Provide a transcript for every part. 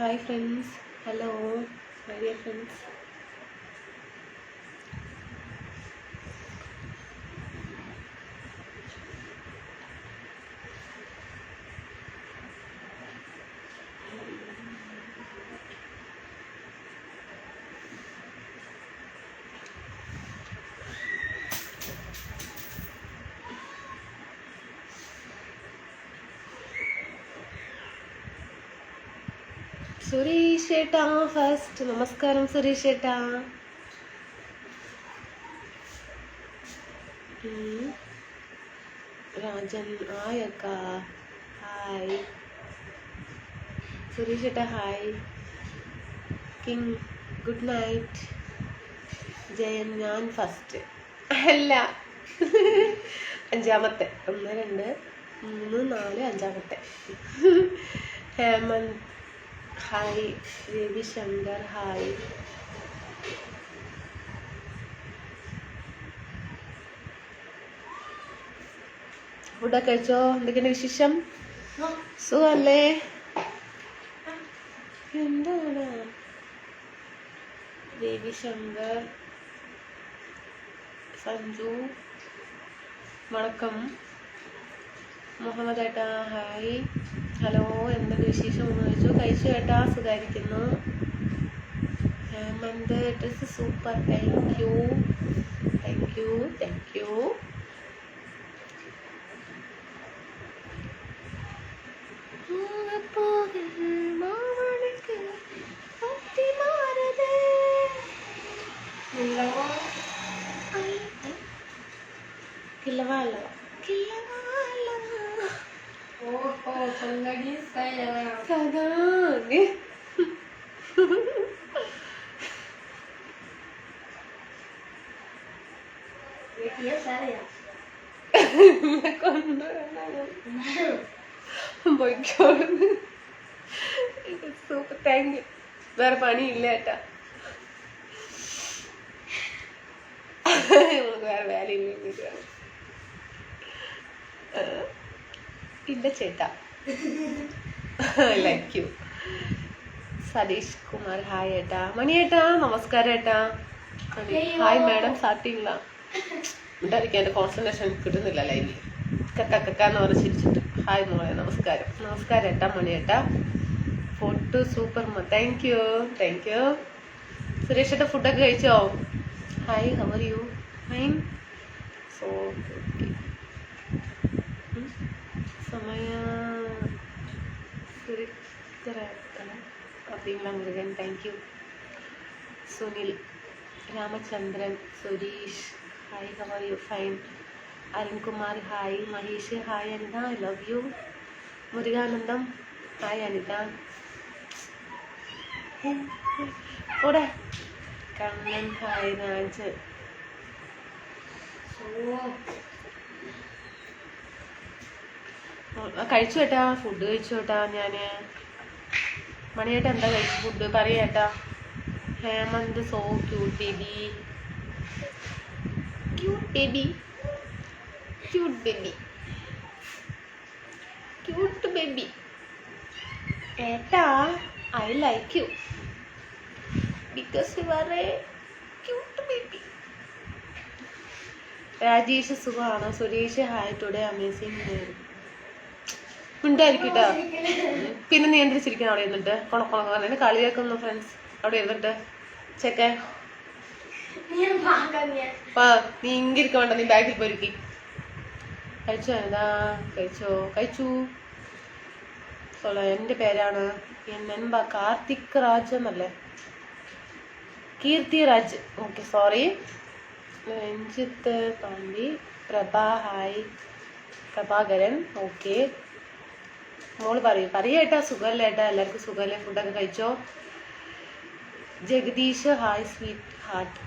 Hi friends, hello, my dear friends. Suresh ഏട്ടാ first. നമസ്കാരം സുരേഷ് ഏട്ടാ. രാജൻ ഹായ് അക്ക. ഹായ് സുരേഷ് ഏട്ടാ. Hi king. Good night. Jayan ഞാൻ ഫസ്റ്റ് അല്ല അഞ്ചാമത്തെ. 1 2 3 4 5 ഹേമന്ത് ഹായ്. രവിശങ്കർ ഹായ്. ഫുഡൊക്കെ കഴിച്ചോ? എന്തൊക്കെയാണ് വിശേഷം? സുഖല്ലേ? എന്താണ് രവിശങ്കർ സഞ്ജു വണക്കം. മുഹമ്മദ് ഏട്ടാ ഹായ്. ഹലോ, എന്തൊക്കെ വിശേഷം എന്ന് ചോദിച്ചു. കഴിച്ചു ഏട്ടാ, സുഖായിരിക്കുന്നു. Hemant dress super. Thank you thank you thank you. Super, thank you. വേറെ പണിയില്ല ഏട്ടാ, വേറെ വേലയില്ല ഇല്ല ചേട്ടാ. Like you. Satish Kumar hi ഏട്ടാ. മണി ഏട്ടാ നമസ്കാരം ഏട്ടാ. ഹായ് മാഡം സാപ്പിങ്ങളാ. ഉണ്ടായിരിക്കും, എൻ്റെ കോൺസെൻട്രേഷൻ കിട്ടുന്നില്ല ലൈവിൽ. കക്കാന്ന് പറഞ്ഞ് ചിരിച്ചിട്ട്. ഹായ് മോളെ നമസ്കാരം. നമസ്കാരം ഏട്ടാ മണി ഏട്ടാ. Photo super. Thank you thank you. Suresh ഏട്ടാ ഫുഡൊക്കെ കഴിച്ചോ? Hi, how are you? Fine. So സമയ அப்படிங்களா Murugan. Thank you. Sunil Ramachandran Suresh hi, how are you? Fine. Arunkumar hi. Mahesh hi. Anitha I love you. Murukanandam hi Anitha. ഓടെ കണ്ണൻ ഹായ്. രാജ് കഴിച്ചു കേട്ടാ, ഫുഡ് കഴിച്ചു കേട്ടാ. ഞാൻ മണിയേട്ടാ എന്താ കഴിച്ചു ഫുഡ് പറയേട്ടാ. Hemant so cute baby. Cute baby cute baby cute baby. ഏട്ടാ I like you because you are a cute baby. Rajesh സുഖമാണോ? സുരേഷ് ഹായ്. Today amazing. ഉണ്ടായിരിക്കട്ടോ. പിന്നെ നിയന്ത്രിച്ചിരിക്കണം അവിടെ ഇരുന്നിട്ട്. കൊണക്കൊണക്കെ കളിയാക്കുന്നു ഫ്രണ്ട്സ് അവിടെ ഇരുന്നിട്ട്. ചെക്കെ നീ ഇങ്ങിരിക്ക വേണ്ട, നീ ബാക്കിൽ പോയിരിക്കി. കഴിച്ചോ എന്താ? കഴിച്ചു. എൻ്റെ പേരാണ് നൻപ കാർത്തിക് രാജ് എന്നല്ലേ? Keerthi Raj. Okay sorry. Ranjith Pandi. Prabha hi. Prabhakaran okay. മോള് പറയേട്ടാ. സുഖമല്ലേ ഏട്ടാ? എല്ലാവർക്കും സുഖമല്ലേ? ഫുഡൊക്കെ കഴിച്ചോ? Jagadeesh hi sweet heart.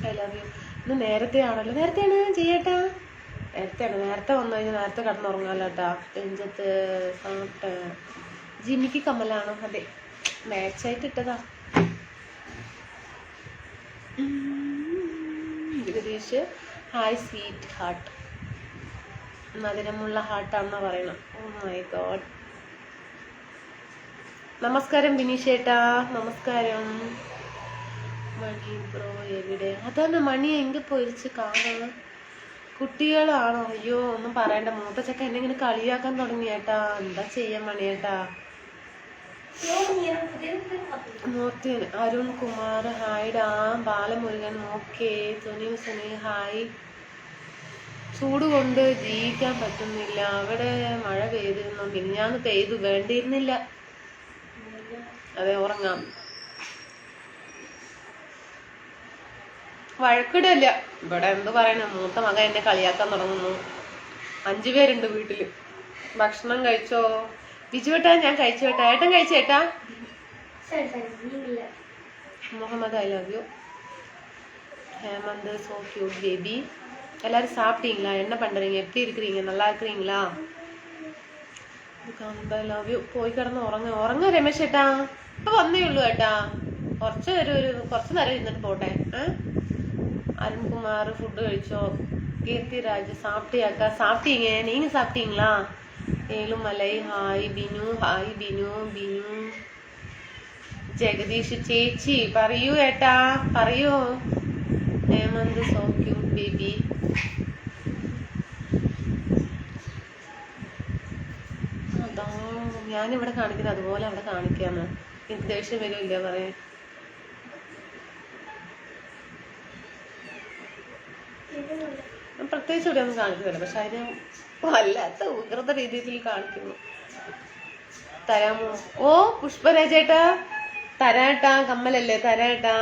I love you. ഇന്ന് നേരത്തെ ആണല്ലോ. നേരത്തെയാണ് ചെയ്യേട്ടാ. നേരത്തെ വന്നു കഴിഞ്ഞാൽ നേരത്തെ കിടന്നുറങ്ങാലോ ഏട്ടാ. രഞ്ജിത്ത് പാട്ട്. ജിമിക്ക് കമ്മലാണോ? അതെ, മാച്ചായിട്ട് ഇട്ടതാ. Jagadeesh hi sweet heart. മധുരമുള്ള ഹാർട്ടാണെന്നാ പറയണം. Oh my god. നമസ്കാരം ബിനീഷേട്ടാ, നമസ്കാരം. മണി ബ്രോ എവിടെ? അതാണ് മണി എങ്ക പോയിരിച്ച് കാണാൻ. കുട്ടികളാണോ? അയ്യോ ഒന്നും പറയണ്ട. മൂത്തച്ചക്ക എന്നെ ഇങ്ങനെ കളിയാക്കാൻ തുടങ്ങിയേട്ടാ. എന്താ ചെയ്യാൻ മണിയേട്ടാ? മൂർത്തിയൻ അരുൺ കുമാർ ഹായ്ഡാ. ബാലമുരുകൻ ഓക്കെ. സുനി ഹായ്. ചൂട് കൊണ്ട് ജീവിക്കാൻ പറ്റുന്നില്ല. അവിടെ മഴ പെയ്തിരുന്നു, മിനിഞ്ഞാന്ന് പെയ്തു, വേണ്ടിയിരുന്നില്ല. അതെ, ഉറങ്ങാം. വഴക്കിടല്ല ഇവിടെ. എന്ത് പറയണ, മൂത്ത മകൻ എന്നെ കളിയാക്കാൻ തുടങ്ങുന്നു. 5 പേരുണ്ട് വീട്ടില്. ഭക്ഷണം കഴിച്ചോ? ബിജുവേട്ടാ ഞാൻ കഴിച്ചു ഏട്ടാ. ഏട്ടൻ കഴിച്ചേട്ടാ? Muhammad I love you. Hemant so cute baby. எல்லாரும் சாப்பிட்டீங்களா? என்ன பண்றீங்க? எப்படி இருக்கிறீங்க? நல்லா இருக்கிறீங்களா? I love you. പോയി കിടന്ന് ഉറങ്ങ രമേശ് ഏട്ടാ. ഇപ്പൊ വന്നേ ഉള്ളൂ ഏട്ടാ. കുറച്ച് നേരം ഇരുന്നിട്ട് പോട്ടെ. அருண்குமார் ஃபுட்டு കഴിச்சோ? கீர்த்திராஜ் சாப்பிட்டியாக்கா? சாப்பிட்டீங்க. நீங்க சாப்பிட்டீங்களா? ஏழுமலை ஹாய். ബിനു ഹായ്. ബിനു ജഗദീഷ് ചേച്ചി പറയൂ ഏട്ടാ, പറയൂ. Hemanth so cute baby. അതാ ഞാനിവിടെ കാണിക്കുന്നത് അതുപോലെ അവിടെ കാണിക്കാന്ന്. എനിക്ക് ദേഷ്യം വരില്ല പറയാൻ. പ്രത്യേകിച്ച് ഇവിടെ ഒന്നും കാണിക്കുന്നില്ല, പക്ഷെ അതിന് വല്ലാത്ത ഉഗ്രത രീതിയിൽ കാണിക്കുന്നു. തരാമോ? ഓ പുഷ്പരാജേട്ടാ, തരാട്ടാ. കമ്മലല്ലേ, തരാട്ടാ.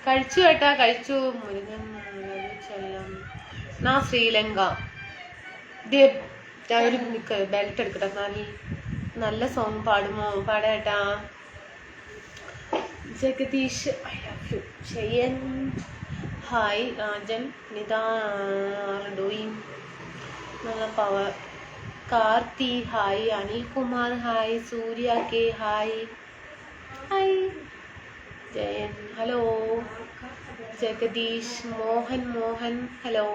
കഴിച്ചു ഏട്ടാ, കഴിച്ചു. മുരുകൻ ചെല്ലം. നാ ശ്രീലങ്ക. ഞാൻ ഒരു ബെൽറ്റ് എടുക്കട്ടെ. നല്ല സോങ് പാടുമോ? പാടാട്ടാ. Jagadeesh I love you. ഷെയ്യൻ ഹായ്. രാജൻ നിതാ ഡൂയിങ്. നല്ല power. Karthi hi. Anilkumar hi. Surya K hi. Hi. Jayan hello. Jagadeesh Mohan hello.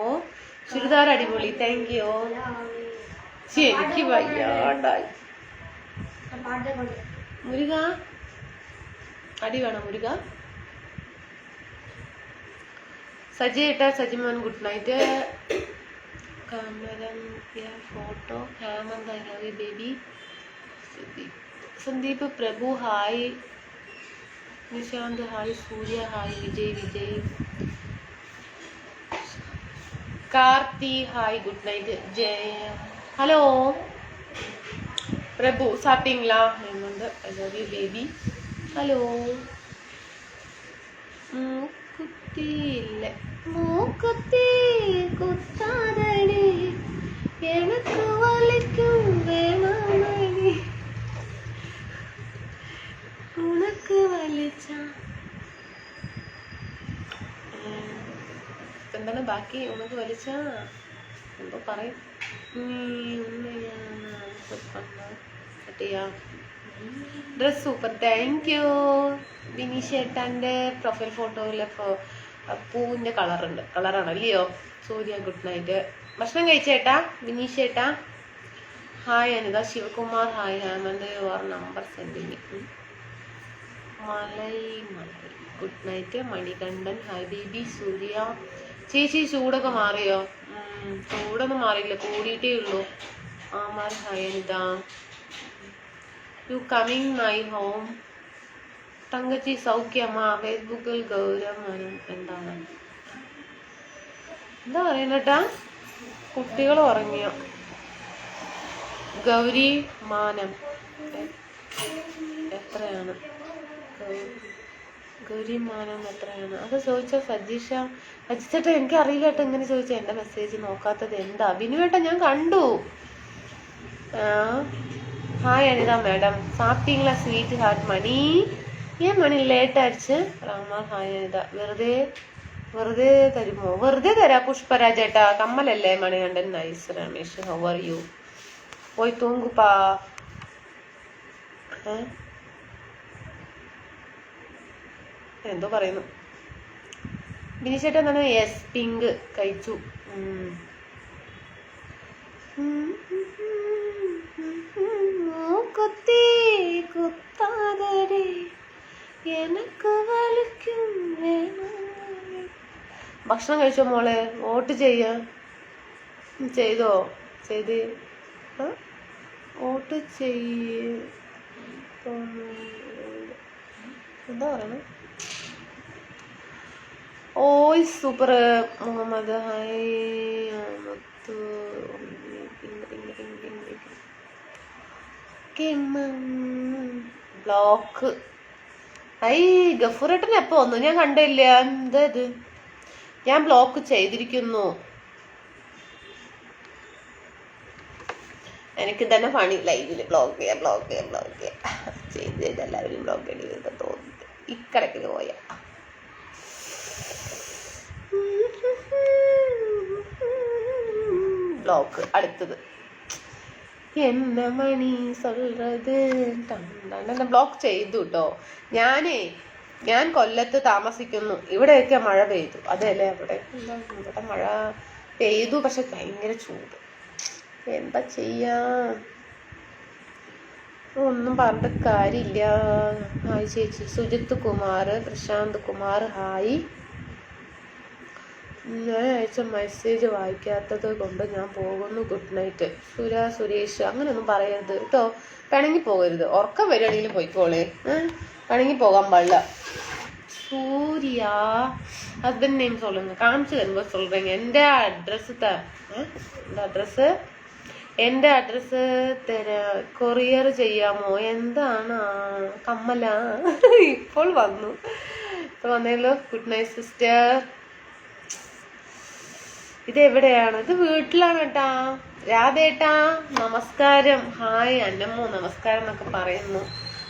Churidar അടിപൊളി, താങ്ക് യു. എനിക്ക് വയ്യാണ്ടായി. മുരുക അടി വേണം മുരുക. സജി ഏട്ടാ, Sajimon good night. Kamalan photo. Hemant I love you baby. Sandeep Prabhu hi. Nishant hi. Surya hi. Vijay. Karthi hi. Good night. Jaya hello. Prabhu സാപ്പിங்களா? Hemant I love you baby. Hello. മൂക്കുത്തി കുത്താതടി എനക്ക് വലിക്കും വേണമടി ഉനക്ക് വലിച്ച. എന്താണ് ബാക്കി? ഉനക്ക് വലിച്ച എന്തോ പറയും. Dress super, thank you. Bineesh ഏട്ടാൻ്റെ പ്രൊഫൈൽ ഫോട്ടോയിലെ പൂവിൻ്റെ കളറാണല്ലയോ? Surya good night. ഭക്ഷണം കഴിച്ചേട്ടാ ബിനീഷ് ഏട്ടാ? Hi Anitha. Sivakumar hi. Hemant your number sending. Malai good night. Manikandan hi. Baby Surya ചേച്ചി ചൂടൊക്കെ മാറിയോ? ചൂടൊന്നും മാറിയില്ല, കൂടിയിട്ടേ ഉള്ളൂ. Amar hi Anitha. You coming my home. തങ്കച്ചി സൗഖ്യമ്മ. ഫേസ്ബുക്കിൽ ഗൗരവമാനം. എന്താണ് എന്താ പറയുന്നേട്ടാ? കുട്ടികൾ ഉറങ്ങിയോ? ഗൗരി മാനം എത്രയാണ്? ഗൗരി മാനം എത്രയാണ്? അത് ചോദിച്ചാ സജിച്ചേട്ടാ എനിക്ക് അറിയില്ല കേട്ടോ. എങ്ങനെ ചോദിച്ചാ? എന്റെ മെസ്സേജ് നോക്കാത്തത് എന്താ? ബിനുവേട്ടാ ഞാൻ കണ്ടു. Hi Anitha madam. സാപ്പിங்களா? Sweet heart Mani. ഏൻ മണി ലേറ്റ് ആയിடுச்சு? രാമ ഹായ് അനിത. വെറുതെ തരുമോ? വെറുതെ തരാ പുഷ്പരാജേട്ടാ. കമ്മലല്ലേ Manikandan. Nice. Ramesh how are you? പോയി തൂങ്ങുപ്പാ. എന്തോ പറയുന്നു. ബിനിച്ചേട്ടാ എന്താണ്? യെസ് പിങ്ക് കഴിച്ചു. ഭക്ഷണം കഴിച്ചോ മോളെ? വോട്ട് ചെയ്തോ? ചെയ്ത് വോട്ട് എന്താ പറയണ? ഓയ് സൂപ്പർ മുഹമ്മദ് ഹായ് ബ്ലോക്ക്. ഐ ഗഫൂറേട്ടൻ എപ്പോ വന്നു? ഞാൻ കണ്ടില്ല. എന്താ ഇത്? ഞാൻ ബ്ലോക്ക് ചെയ്തിരിക്കുന്നു. എനിക്ക് തന്നെ പണി ലൈവില് ബ്ലോക്ക് ചെയ്യാം ചെയ്ത് എല്ലാവരും ബ്ലോക്ക് ചെയ്ത് തോന്നുന്നു. ഇക്കടക്കിന് പോയ ബ്ലോക്ക്. അടുത്തത് എന്ന മണി സൊല്ലത് എന്നെ ബ്ലോക്ക് ചെയ്തു കേട്ടോ. ഞാൻ കൊല്ലത്ത് താമസിക്കുന്നു. ഇവിടെയൊക്കെ മഴ പെയ്തു. അതല്ലേ ഇവിടെ മഴ പെയ്തു, പക്ഷെ ഭയങ്കര ചൂട്. എന്താ ചെയ്യാ? ഒന്നും പറഞ്ഞിട്ട് കാര്യമില്ല. ഹായ് ചേച്ചി. സുജിത്ത് കുമാർ, പ്രശാന്ത് കുമാർ ഹായ്. ഞാൻ അയച്ച മെസ്സേജ് വായിക്കാത്തത് കൊണ്ട് ഞാൻ പോകുന്നു, ഗുഡ് നൈറ്റ്. സുരേഷ് അങ്ങനെയൊന്നും പറയരുത് കേട്ടോ. പിണങ്ങി പോകരുത്. ഉറക്കം വരികയാണെങ്കിലും പോയിക്കോളേ. പിണങ്ങി പോകാൻ പാടില്ല. സൂര്യ ഹസ്ബൻഡ് നെയിം சொல்லுங்க. കാണിച്ചു തരുമ്പോ சொல்றீங்க. എന്റെ അഡ്രസ്സ് കൊറിയർ ചെയ്യാമോ? എന്താണ് കമ്മല? ഇപ്പോൾ വന്നല്ലോ. Good night sister. ഇത് എവിടെയാണ്? ഇത് വീട്ടിലാണ് കേട്ടാ. രാധേട്ടാ നമസ്കാരം. ഹായ് അന്നമ്മോ നമസ്കാരം എന്നൊക്കെ പറയുന്നു.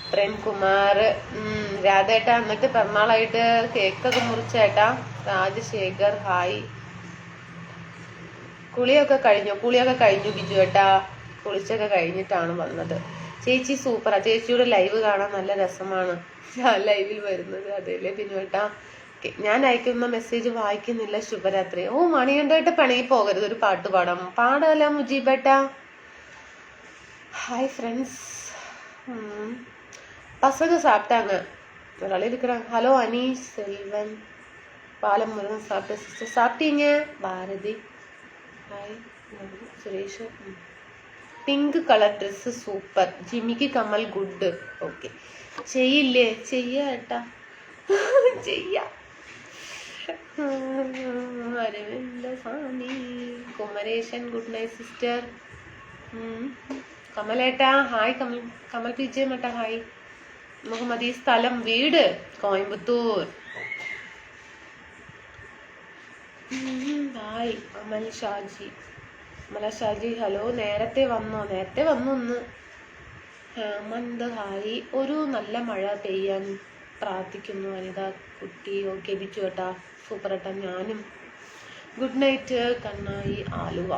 പ്രേംകുമാർ രാധേട്ടാ. എന്നിട്ട് പിറന്നാളായിട്ട് കേക്കൊക്കെ മുറിച്ചേട്ടാ. രാജശേഖർ ഹായ്. കുളിയൊക്കെ കഴിഞ്ഞു ബിജു ഏട്ടാ. കുളിച്ചൊക്കെ കഴിഞ്ഞിട്ടാണ് വന്നത്. ചേച്ചി സൂപ്പറാ. ചേച്ചിയുടെ ലൈവ് കാണാൻ നല്ല രസമാണ്. ഞാൻ ലൈവിൽ വരുന്നത്. അതേല്ലേ ബിജു ഏട്ടാ. ഞാൻ അയക്കുന്ന മെസ്സേജ് വായിക്കുന്നില്ല. ശുഭരാത്രി. ഓ മണികണ്ഠേട്ട പിണങ്ങി പോകരുത്. ഒരു പാട്ട് പാടാല മുജീബേട്ട. Hi friends. பசங்க சாப்பிட்டாங்க. ஒரு இருக்கிறாங்க. ஹலோ அனீஷ் செல்வன் பாலமுருகன் சாப்பிட்ட சிஸ்டர். சாப்பிட்டீங்க Bharathi hi. Suresh pink colour dress super. ജിമിക്ക് കമൽ ഗുഡ്. ഓക്കെ ചെയ്യില്ലേ? ചെയ്യാട്ടാ ചെയ്യാം. Aravinda Swami Kumaresan good night sister. കമലേട്ടാ ഹായ്. കമൽ പിജയമേട്ടാ ഹായ്. മുഹമ്മദി സ്ഥലം വീട് കോയമ്പത്തൂർ. Hi Amal Shaji hello. നേരത്തെ വന്നു ഒന്ന്. ഹേമന്ത് ഹായ്. ഒരു നല്ല മഴ പെയ്യാൻ പ്രാർത്ഥിക്കുന്നു അനിത കുട്ടി. ഓക്കെ ബിച്ചു ഏട്ടാ സൂപ്പർ ഏട്ടാ. ഞാനും ഗുഡ് നൈറ്റ് കണ്ണായി Aluva.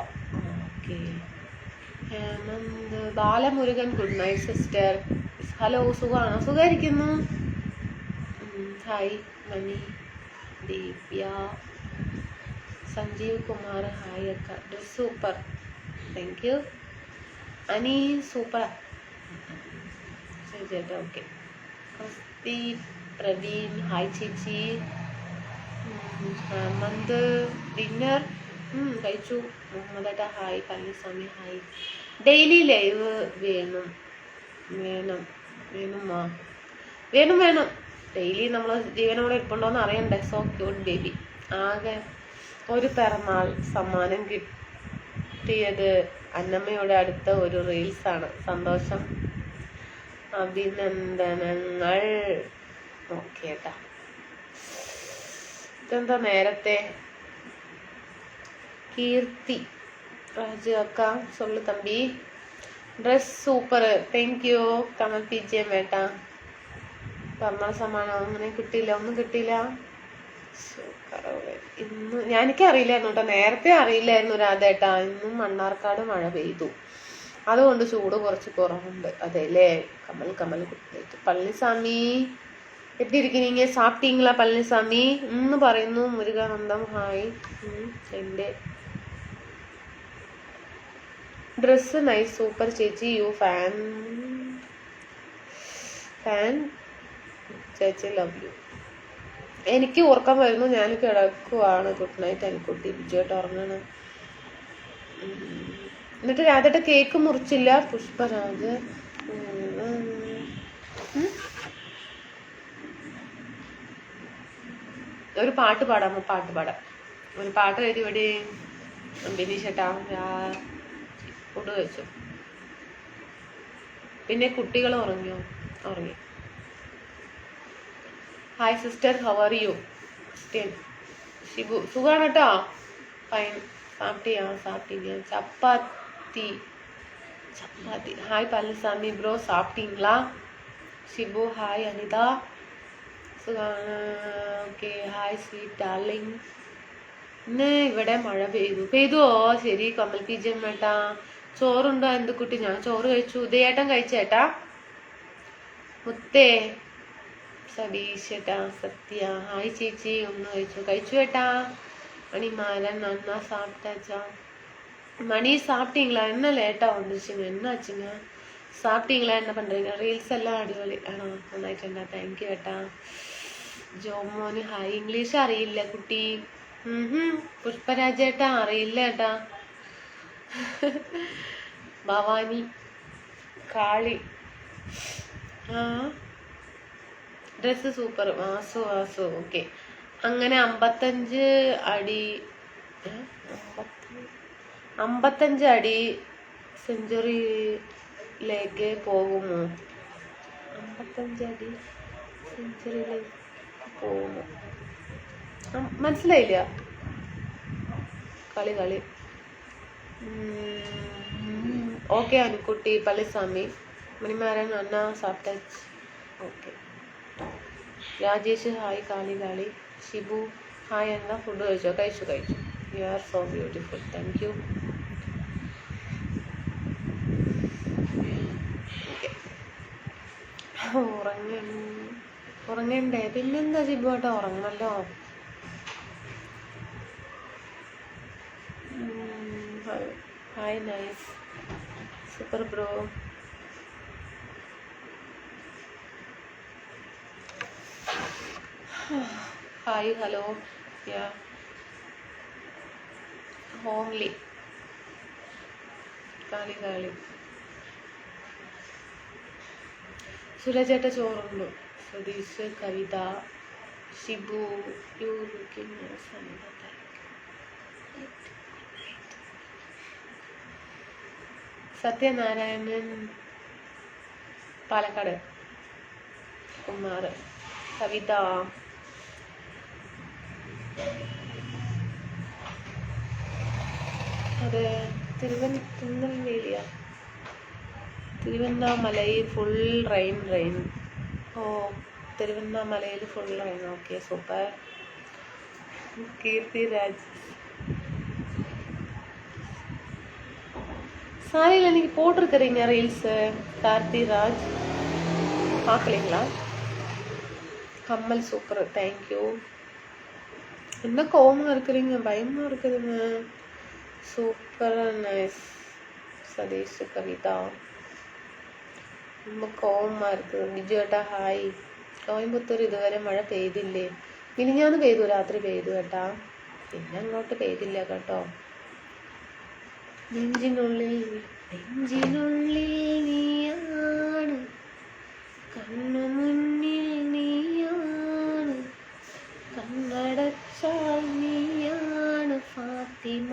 Okay Hemant Balamurugan good night sister. Hello സുഖമാണോ? സുഖമായിരിക്കുന്നു. ഹായ് മണി ദിവ്യ സഞ്ജീവ് കുമാർ ഹായ് അക്ക. Dress super thank you. Ani സൂപ്പറാ ചേട്ടാ. ഓക്കെ ക്രിസ്തി പ്രവീൺ ഹായ് ചേച്ചി. ഹേമന്ത് ഡിന്നർ കഴിച്ചു. Muhammad hi. Palaniswami hi. Daily live വേണം. ഡെയിലി നമ്മൾ ജീവനോടെ ഇരിപ്പുണ്ടോന്ന് അറിയണ്ടേ. So cute baby. ആകെ ഒരു പിറന്നാൾ സമ്മാനം കിട്ടിയത് അന്നമ്മയുടെ അടുത്ത ഒരു റീൽസാണ്. സന്തോഷം. അഭിനന്ദനങ്ങൾ. ഓക്കെ കേട്ടാ. ഇതെന്താ നേരത്തെ? കീർത്തി രാജു അക്ക சொல்லு തമ്പി. Dress super thank you. Kamal പിജയം വേട്ടാ. പിറന്നാൾ സമ്മാനം അങ്ങനെ കിട്ടിയില്ല. ഒന്നും കിട്ടിയില്ല. ഇന്ന് എനിക്ക് അറിയില്ലായിരുന്നു കേട്ടോ. നേരത്തെ അറിയില്ലായിരുന്നു രാധേട്ടാ. ഇന്നും മണ്ണാർക്കാട് മഴ പെയ്തു. അതുകൊണ്ട് ചൂട് കുറച്ച് കുറവുണ്ട്. അതെല്ലേ കമൽ പളനിസ്വാമി എപ്പി ഇരിക്കുന്നീങ്ക? സാപ്പിട്ടീங்களா പളനിസ്വാമി എന്ന് പറയുന്നു. മുരുകാനന്ദം ഹായ്. എൻ്റെ ഡ്രസ് നൈസ് സൂപ്പർ ചേച്ചി. യു ഫാൻ ചേച്ചി ലവ് യു. എനിക്ക് ഉറക്കം വരുന്നു, ഞാൻ കിടക്കുവാണ്. Good night Anukutty. ബിജുവായിട്ട് ഉറങ്ങണം. എന്നിട്ട് രാധയുടെ കേക്ക് മുറിച്ചില്ല. പുഷ്പരാജ് ഒരു പാട്ട് പാടാമോ? പാട്ട് പാടാം. ഒരു പാട്ട് എഴുതി ഇവിടെ ബിനീഷേട്ടാ. ഫുഡ് കഴിച്ചു. പിന്നെ കുട്ടികൾ ഉറങ്ങിയോ? ഉറങ്ങി. Hi sister, how are you? Shibu സുഖാണ് കേട്ടോ. Fine. Chapati. Hi Palaniswami bro, സാപ്പിട്ടീங்களா? ഷിബു ഹായ്. അനിത സുഖാണ്. ഓക്കെ. Hi sweet darling. ഇന്ന് ഇവിടെ മഴ പെയ്തുവോ? ശരി. കമൽ പി ജി ഏട്ടാ. ചോറുണ്ടോ എന്തുക്കുട്ടി? ഞാൻ ചോറ് കഴിച്ചു. ഉദയേട്ടൻ കഴിച്ചേട്ടാ. മുത്തേ സതീഷ് ഏട്ടാ. സത്യ ഹായ് ചേച്ചി. ഒന്ന് കഴിച്ചു ഏട്ടാ. மணிமாறன் அண்ணா சாப்பிட்டாச்சா? மணி சாப்பிட்டீங்களா? என்ன லேட்டாக வந்துருச்சுங்க, என்ன ஆச்சுங்க? சாப்பிட்டீங்களா? என்ன பண்ணுறீங்க? റീൽസ് എല്ലാം അടിപൊളി ആണോ? നന്നായിട്ടുണ്ടാ. താങ്ക് യു ഏട്ടാ. ജോമോന് ഹായ്. ഇംഗ്ലീഷ് അറിയില്ല കുട്ടി. പുഷ്പരാജേട്ടാ അറിയില്ല ഏട്ടാ. Bhavani Kali. Dress super. Vasu. Okay. അങ്ങനെ 55 അടി 55 അടി സെഞ്ചുറിയിലേക്ക് പോകുമോ? 55 അടി സെഞ്ചുറിയിലേക്ക് പോകുമോ? മനസ്സിലായില്ല. കളി. ഓക്കെ അനുക്കുട്ടി. പള്ളിസ്വാമി. മണിമാരൻ അണ്ണ സാപ്റ്റച്ച്. Okay. Rajesh hi. Kali. Shibu hi. എന്നാ ഫുഡ് കഴിച്ചു. You are so beautiful. Thank you. ഉറങ്ങണ്ടേ? പിന്നെന്താ ഷിബു ഏട്ടാ, ഉറങ്ങണല്ലോ. Hi. Nice super bro. Hi. Hello. Homely. Kali. സുരജേട്ട ചോറുണ്ടോ? സതീഷ്. കവിത. Shibu you looking. സത്യനാരായണൻ പാലക്കാട്. കുമാർ. കവിത. അത് തിരുവണ്ണാമലയിൽ ഫുൾ റെയിൻ. ഓ, തിരുവണ്ണാമലയിൽ full rain. Okay, super. Keerthi Raj. சாரியில் இன்னைக்கு போட்டிருக்கிறீங்க ரீல்ஸு. கார்த்தி ராஜ் பார்க்கலீங்களா? கம்மல் சூப்பர். தேங்க்யூ. என்ன கோவமாக இருக்கிறீங்க? பயமாக இருக்குதுங்க. சூப்பர். நைஸ். சதீஷ். கவிதா. ரொம்ப കോവமாக இருக்குது. ബിജുവേട്ടാ ഹായ്. കോയമ്പത്തൂർ ഇതുവരെ മഴ പെയ്തില്ലേ? മിനിഞ്ഞാന്ന് പെയ്തു, രാത്രി പെയ്തു കേട്ടാ. പിന്നെ അങ്ങോട്ട് പെയ്തില്ല കേട്ടോ. നെഞ്ചിനുള്ളിൽ നീയാണ്, കണ്ണു മുന്നിൽ നീയാണ്, കണ്ണടച്ചാൽ നീയാണ് ഫാത്തിമ.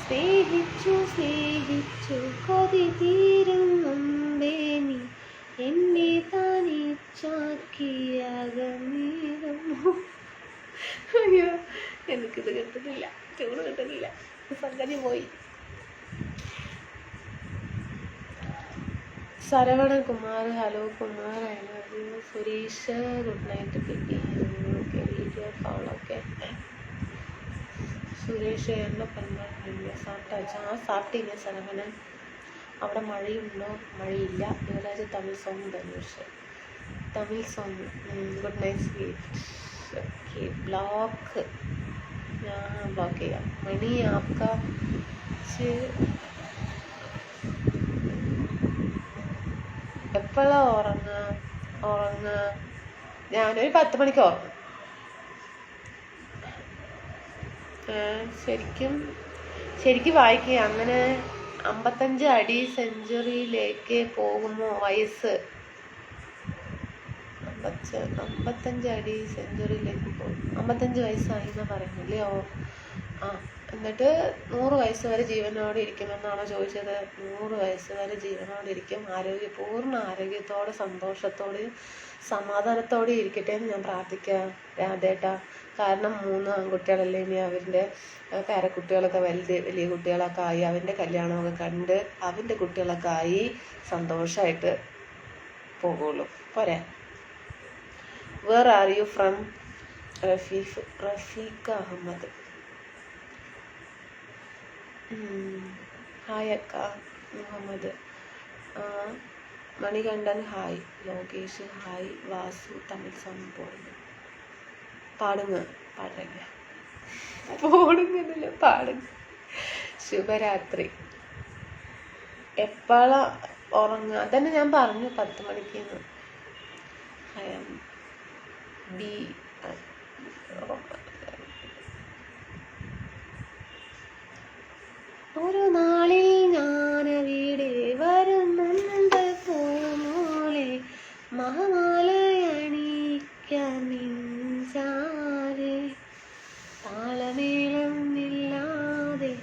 സ്നേഹിച്ചു കൊതി തീരും മുമ്പേ നീ എന്നെ തനിച്ചാക്കിയകന്നേരം. അയ്യോ, എനിക്കിത് കിട്ടുന്നില്ല, ചൂട് കിട്ടുന്നില്ല, സംഗതി പോയി. Saravanan Kumar. Hello Kumar. I love U. Suresh good night baby. Okay, video call. Okay Suresh என்ன பண்ணுறீங்க? சாப்பிட்டாச்சா? சாப்பிட்டீங்க சரவணன். അവിടെ മഴയുണ്ടോ? മഴയില്ല. Yuvraj Tamil song. Dhanush Tamil song. Good night sweet. Okay, block ഞാൻ ബ്ലോക്ക് ചെയ്യാം. മണി ആപ്കാ എപ്പോഴാ ഉറങ്ങുക? ഞാനൊരു 10 മണിക്ക് ഉറങ്ങും. ശരിക്കും വായിക്കുക. അങ്ങനെ 55 അടി സെഞ്ചുറിയിലേക്ക് പോകുമോ? വയസ്സ് 55 അടി സെഞ്ചുറിയിലേക്ക് പോകും. 55 വയസ്സായി എന്നാ പറയുന്നില്ലേ? ആ, എന്നിട്ട് 100 വയസ്സ് വരെ ജീവനോടെ ഇരിക്കുമെന്നാണോ ചോദിച്ചത്? 100 വയസ്സ് വരെ ജീവനോടെ ഇരിക്കും. പൂർണ്ണ ആരോഗ്യത്തോടെ സന്തോഷത്തോടെയും സമാധാനത്തോടെയും ഇരിക്കട്ടെ എന്ന് ഞാൻ പ്രാർത്ഥിക്കാം രാധേട്ടാ. കാരണം 3 ആൺകുട്ടികളല്ലേ, ഇനി അവരുടെ പേരക്കുട്ടികളൊക്കെ വലിയ കുട്ടികളൊക്കെ ആയി അവൻ്റെ കല്യാണമൊക്കെ കണ്ട് അവൻ്റെ കുട്ടികളൊക്കെ ആയി സന്തോഷമായിട്ട് പോകുള്ളൂ. പോരെ? Where are you from? Rafeeqa Ahmed. Hi അക്ക. Muhammad Manikandan hi. Lokesh hi. Vasu Tamil song പാടുങ്ങ. ശുഭരാത്രി. എപ്പോഴാ ഉറങ്ങുക? അതന്നെ ഞാൻ പറഞ്ഞു, 10 മണിക്ക്. ഒരു നാളിൽ ഞാനവിടെ വരുന്നുണ്ട് പൂമോളെ, മഹമാലയണിക്കാൻ നിൻചാരെ, താളമേളം ഇല്ലാതെ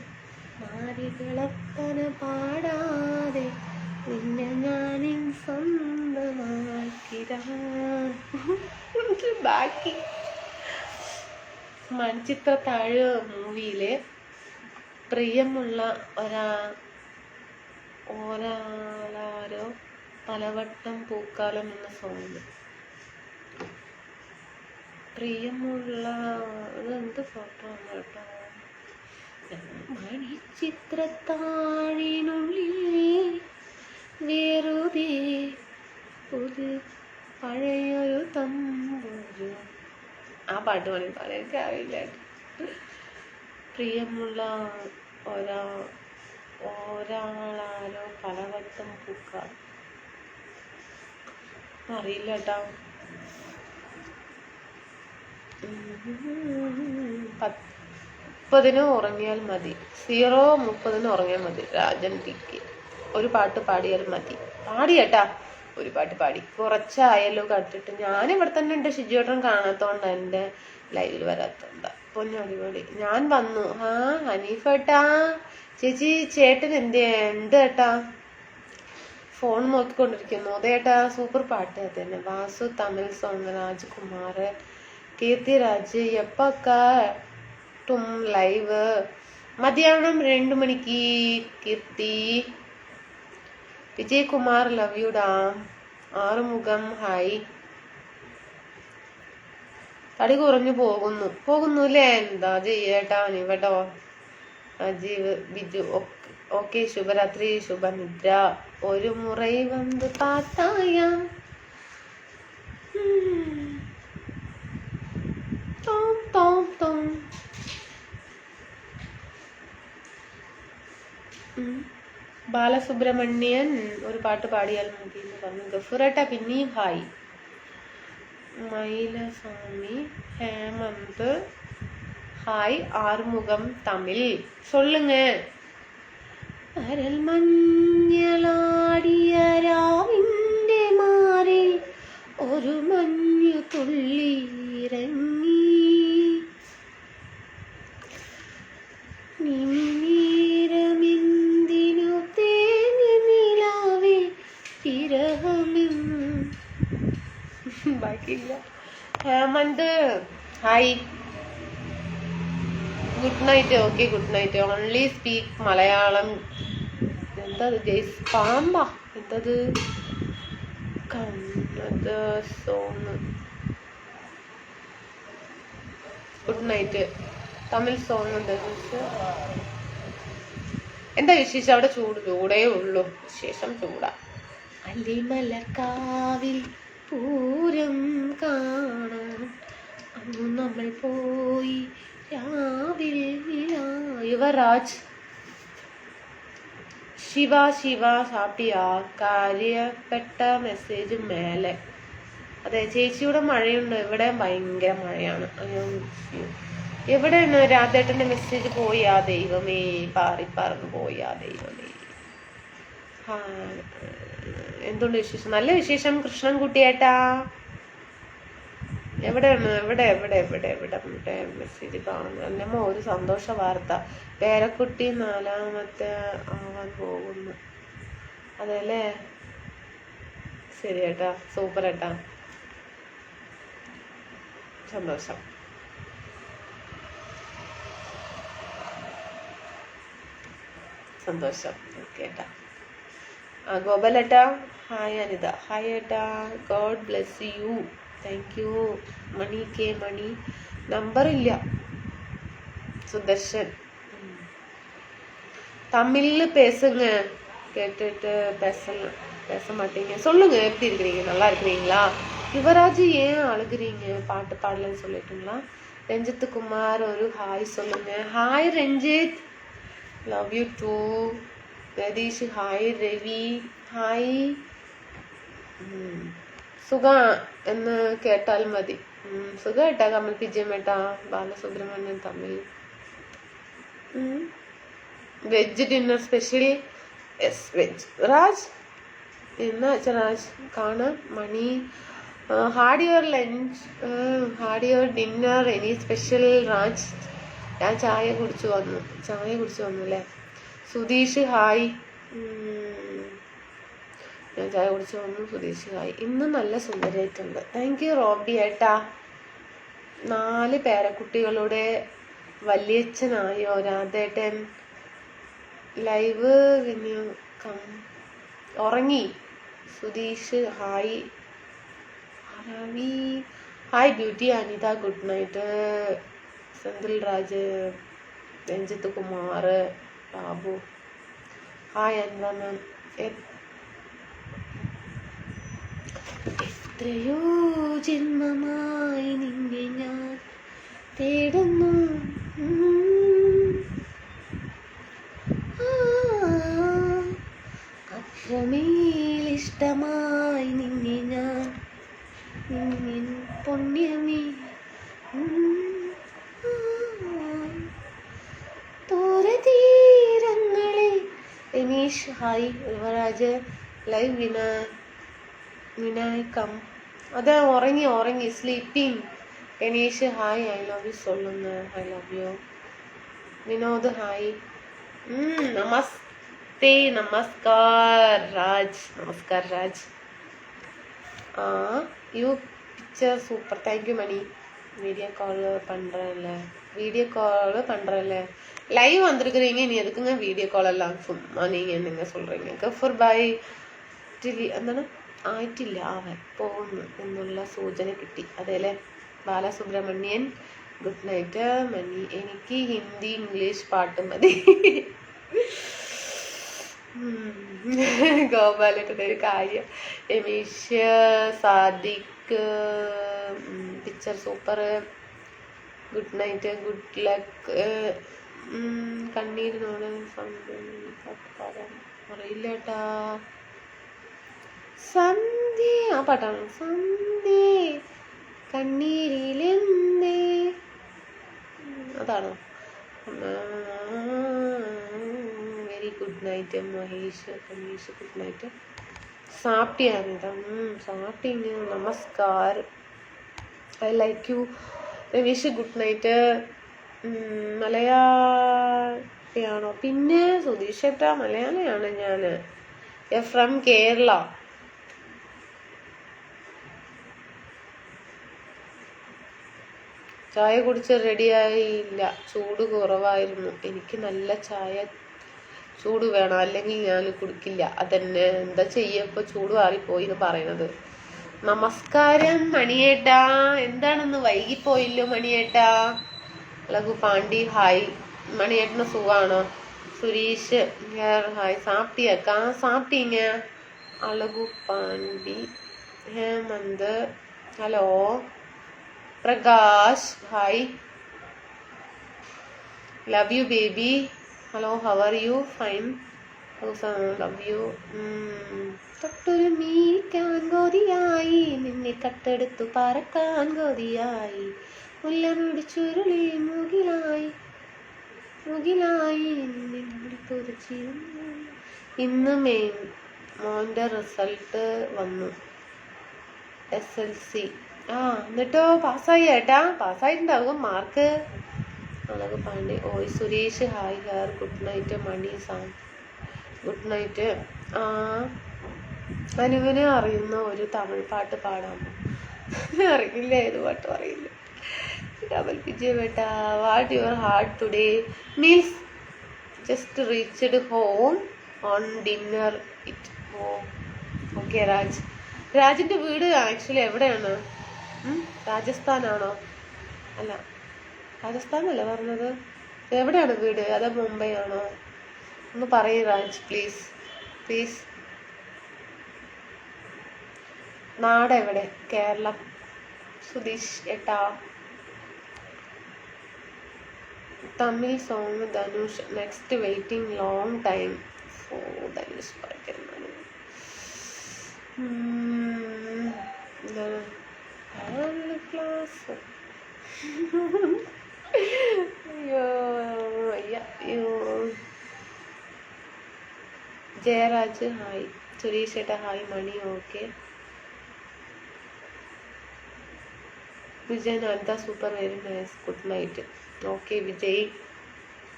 മാരികളപ്പന പാടാതെ നിന്നെ ഞാനിൻ സ്വന്തമാക്കിടാൻ. ബാക്കി മൺചിത്രത്താഴ് മൂവിയിലെ പ്രിയമുള്ള ഒരാളാരോ പലവട്ടം പൂക്കാലം എന്ന സോങ്. പ്രിയമുള്ള എന്ത് ഫോട്ടോ ആണ് കേട്ടോ. മണിച്ചിത്രത്താഴിനുള്ളിൽ വേറുതെ പഴയൊരു തമ്പുരു. ആ പാട്ട് പണി പാടാൻ എനിക്കറിയില്ല. പ്രിയമുള്ള ഒരാളാരോ പലവട്ടം പൂക്കാൽ. അറിയില്ല കേട്ടോ. 10 ഉറങ്ങിയാൽ മതി. 0:30 ഉറങ്ങിയാൽ മതി. രാജൻ ടിക്ക്. ഒരു പാട്ട് പാടിയാൽ മതി. പാടി കേട്ടാ, ഒരു പാട്ട് പാടി. കുറച്ചായല്ലോ കണ്ടിട്ട്. ഞാനിവിടെ തന്നെ ഉണ്ട്. ഷിജുവേട്ടൻ കാണാത്തോണ്ട് എൻ്റെ ലൈവിൽ വരാത്തോണ്ട. പൊന്നടിപൊളി. ഞാൻ വന്നു. ഹനീഫേട്ടാ. ചേച്ചി ചേട്ടൻ ഉണ്ട് ഏട്ടാ? ഫോൺ നോക്കിക്കൊണ്ടിരിക്കുന്നു. അതേട്ടാ സൂപ്പർ പാട്ട്. അതന്നെ. വാസു തമിഴ് സോങ്. രാജ്കുമാർ. കീർത്തി രാജ്. എപ്പോട്ടും ലൈവ്? മധ്യാഹ്നം 2 മണിക്ക്. കീർത്തി. വിജയകുമാർ ലവ് യു ഡാ. ആറുമുഖം ഹായ്. തടി കുറഞ്ഞു പോകുന്നു അല്ലേ? എന്താ ചെയ്യേട്ടാ ഇവട്ടോ. അജീവ് ബിജു. ഓക്കെ. ശുഭരാത്രി, ശുഭനിദ്ര. ഒരു മുറൈ വന്ന് പാത്തായ. ബാലസുബ്രഹ്മണ്യൻ ഒരു പാട്ട് പാടിയാൽ മതി എന്ന് പറഞ്ഞു. ഗഫുറേട്ട പിന്നെയും ഹായ്. മൈലസ്വാമി. ഹേമന്ത് ഹായ്. ആറുമുഖം തമിഴ്. சொல்லுங்க. അരൽ മഞ്ഞളാടിയ രാവിന്റെ മാറിൽ ഒരു മഞ്ഞു തുള്ളി ഇറങ്ങി, നിമിരമെന്തിനു തേങ്ങ നിലാവിൽ വിരഹമെന്ന്. ബാക്കിയില്ല. Hemant hi. Good night. Okay, good night. Only speak Malayalam. എന്തത് ഗൈസ്? പാമ്പാ എന്തത്? കണ്ണത് song. Good night. Tamil song. എന്താ വിശേഷം അവിടെ? ചൂടേ ഉള്ളൂ. വിശേഷം ചൂടാ. അല്ലിമലക്കാവിൽ പൂരം കാണാൻ അന്നു നമ്മൾ പോയി രാവിലെ. യുവരാജ്. ശിവ സാപ്പിയാ കാര്യപ്പെട്ട മെസ്സേജ് മേലെ. അതെ ചേച്ചിയുടെ മഴയുണ്ട്, ഇവിടെ ഭയങ്കര മഴയാണ്. അയ്യോ എവിടെയാണ് രാധേട്ടന്റെ മെസ്സേജ്? പോയാ ദൈവമേ, പാറിപ്പറന്ന് പോയാ ദൈവമേ. എന്തുണ്ട് വിശേഷം? നല്ല വിശേഷം കൃഷ്ണൻകുട്ടിയേട്ടാ. എവിടെയാണ്? എവിടെ മെസ്സേജ് കാണുന്നു? എന്നമ്മ ഒരു സന്തോഷ വാർത്ത, പേരക്കുട്ടി 4ാമത്തെ ആവാൻ പോകുന്നു. അതെല്ലേ, ശരി ഏട്ടാ, സൂപ്പർ ഏട്ടാ, സന്തോഷം. സന്തോഷം. ഓക്കെ ഏട്ടാ. ഗോപാലേട്ടാ ഹായ്. അനിത ഹായ് ഏട്ടാ. God bless you. Thank you. Mani K Mani, number ഇല്ല. സുദർശൻ തമിഴിൽ பேசுங்க, கேட்டுட்டு பேச மாட்டீங்க. சொல்லுங்க, எப்படி இருக்கிறீங்க? நல்லா இருக்கிறீங்களா? யுவராஜ் ஏன் அழுகுறீங்க? பாட்டு பாடலன்னு சொல்லிட்டுங்களா? ரஞ்சித் குமார் ஒரு ஹாய் சொல்லுங்க. Hi Ranjith, love you too. Ratheesh hi. Ravi hi. സുഖ എന്ന് കേട്ടാൽ മതി. സുഖ ഏട്ടാ. കമൽ പിജയമേട്ടാ. Balasubramanian Tamil. Veg dinner special. Yes veg. Raj എന്നാ രാജ് കാണാം. Mani had your lunch, had your dinner, any special? Raj ഞാൻ ചായ കുടിച്ചു വന്നു അല്ലേ. സുധീഷ് ഹായ്. ഞാൻ ചായ കുടിച്ചു വന്നു. സുധീഷ് ഹായ്. ഇന്ന് നല്ല സുന്ദരായിട്ടുണ്ട്. താങ്ക് യു റോബി ഏട്ടാ. 4 പേരക്കുട്ടികളുടെ വല്യച്ഛനായോ രാധേട്ടൻ? ലൈവ് ഉറങ്ങി. Sudheesh hi. Ravi hi beauty. Anitha good night. Senthil Raj, Ranjith Kumar, Babu hi. എന്താ മാം? എത്രയോ ജന്മമായി നിന്നെ ഞാൻ തേടുന്നു, അത്രമേൽ ഇഷ്ടമായി നിന്നെ ഞാൻ, നിന്നിൻ പുണ്യമേ തീരങ്ങളിൽ. രമേഷ് ഹായ്. യുവരാജ് ലൈവ് വിനായകം. അതെ ഉറങ്ങി sleeping. Ramesh hi. I love you சொல்லுங்க. I love you. Vinod hi. നമസ്തേ. നമസ്കാർ രാജ്. നമസ്കാർ Raj. You picture super. Thank you Mani. Video call பண்றேன்ல. லைவ் வந்திருக்கிறீங்க, இனி எதுக்குங்க வீடியோ கால் எல்லாம்? சும்மா நீங்க என்னங்க சொல்றீங்க? ഗഫൂർ ബായ്. എന്താണ് ആയിട്ടില്ല, ആവാൻ പോകുന്നു എന്നുള്ള സൂചന കിട്ടി. അതേല്ലേ. Balasubramanian good night. മണി എനിക്ക് ഹിന്ദി ഇംഗ്ലീഷ് പാട്ട് മതി. ഗോപാലിന്റെ ഒരു കാര്യം. Ramesh Sadiq picture super. Good night, good luck. കണ്ണീരിനോട് അറിയില്ല കേട്ടാ. സന്ധ്യ ആ പാട്ടാണ്. സന്ധ്യ കണ്ണീരിലെന്തേ, അതാണോ? Very good night Mahesh. Good night. സാപ്പിയാണിതാ. സാപ്പിങ്. നമസ്കാർ. I like you. Ramesh good night. മലയാളിയാണോ? പിന്നെ സുധീഷ് ഏട്ടാ മലയാളിയാണ് ഞാൻ. ഫ്രം കേരള. ചായ കുടിച്ച് റെഡിയായില്ല, ചൂട് കുറവായിരുന്നു. എനിക്ക് നല്ല ചായ ചൂട് വേണം, അല്ലെങ്കിൽ ഞാൻ കുടിക്കില്ല. അതെന്നെ എന്താ ചെയ്യപ്പോ, ചൂട് മാറിപ്പോയി എന്ന് പറയണത്. നമസ്കാരം മണിയേട്ടാ. എന്താണെന്ന് വൈകിപ്പോയില്ലോ മണിയേട്ടാ. ലഘു പാണ്ഡി ഹായ്. മണിയേട്ടന് സുഖാണോ? സുരീഷ് ഹായ്. സാപ്പിയക്കാ സാപ്പിങ്. Alagu Pandi. Hemant hello. Prakash hi. Love you baby. Hello, how are you? Fine. Love you. തൊട്ടൊരു മീക്കാൻ കൊതിയായി, നിന്നെ കട്ടെടുത്തു പറക്കാൻ കൊതിയായി, മുല്ലമുടി ചുരുളി മുകിലായി മുകിലായി പൊറിച്ചിരുന്നു. ഇന്ന് മോൻ്റെ റിസൾട്ട് വന്നു, SLC. എന്നിട്ടോ പാസ്സായി ഏട്ടാ? പാസ്സായിട്ടുണ്ടാകും മാർക്ക്. അതൊക്കെ പാണ്ടി. ഓയ് Suresh hi hair, good night. Mani Sam good night. അനുവിന് അറിയുന്ന ഒരു തമിഴ് പാട്ട് പാടാമോ? അറിയില്ല, ഏത് പാട്ടും അറിയില്ല. ഡബിൾ വിജയ് ബേട്ട, what your heart today means just reached home on dinner it. Okay രാജിൻ്റെ വീട് ആക്ച്വലി എവിടെയാണ്? രാജസ്ഥാനാണോ? അല്ല, രാജസ്ഥാനല്ലേ പറഞ്ഞത്? എവിടെയാണ് വീട്? അതോ മുംബൈ ആണോ? ഒന്ന് പറയൂ രാജ്, പ്ലീസ് പ്ലീസ്. നാട് എവിടെ? കേരളം. സുധീഷ് ഏട്ടാ. Tamil song Dhanush next waiting long time. Dhanush class. അയ്യോ ജയരാജ് ഹായ്. സുരേഷ് ഏട്ടാ hi. Mani okay. Vijay Nanda super very nice good night. Okay Vijay.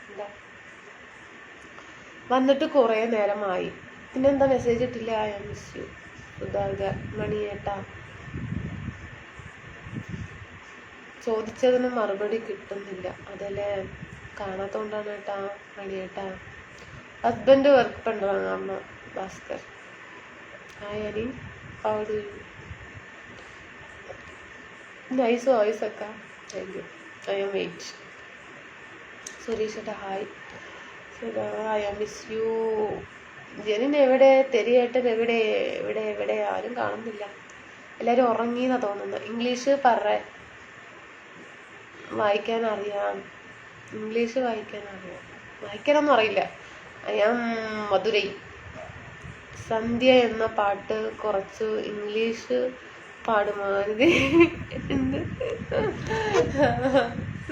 എന്താ വന്നിട്ട് കുറേ നേരമായി, പിന്നെന്താ മെസ്സേജ് ഇട്ടില്ല? I miss you. സുധാകർ. മണിയേട്ടാ ചോദിച്ചതിന് മറുപടി കിട്ടുന്നില്ല, അതല്ലേ കാണാത്തോണ്ടാണ് ഏട്ടാ. മണിയേട്ടാ ഹസ്ബൻഡ് വർക്ക് പண்றாங்க അമ്മ. Bhaskar hi Ani, how do you? Nice voice അക്ക, thank you. I'm wait. Suresh ഏട്ടാ hi. I'm miss you. ജെനിൻ എവിടെ? തെരിയേട്ടൻ എവിടെ? എവിടെ എവിടെ? ആരും കാണുന്നില്ല, എല്ലാവരും ഉറങ്ങിയെന്നാ തോന്നുന്നത്. ഇംഗ്ലീഷ് പറ, വായിക്കാൻ അറിയാം. ഇംഗ്ലീഷ് വായിക്കാൻ അറിയാം, വായിക്കാനൊന്നും അറിയില്ല. I am Madurai. സന്ധ്യ എന്ന പാട്ട് കുറച്ച് ഇംഗ്ലീഷ് പാടുമാതിരി. എന്ത്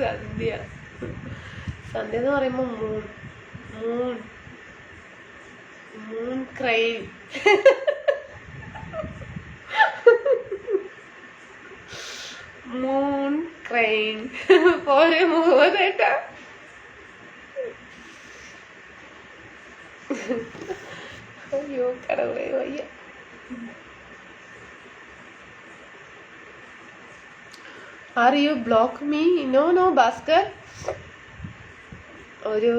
സന്ധ്യ? സന്ധ്യ എന്ന് പറയുമ്പോൾ moon moon moon crane. Moon crane പോലെ മൂന്നേട്ടാ. അയ്യോ കടവേ വയ്യ. Are you block me? No no Bhaskar. ഒരു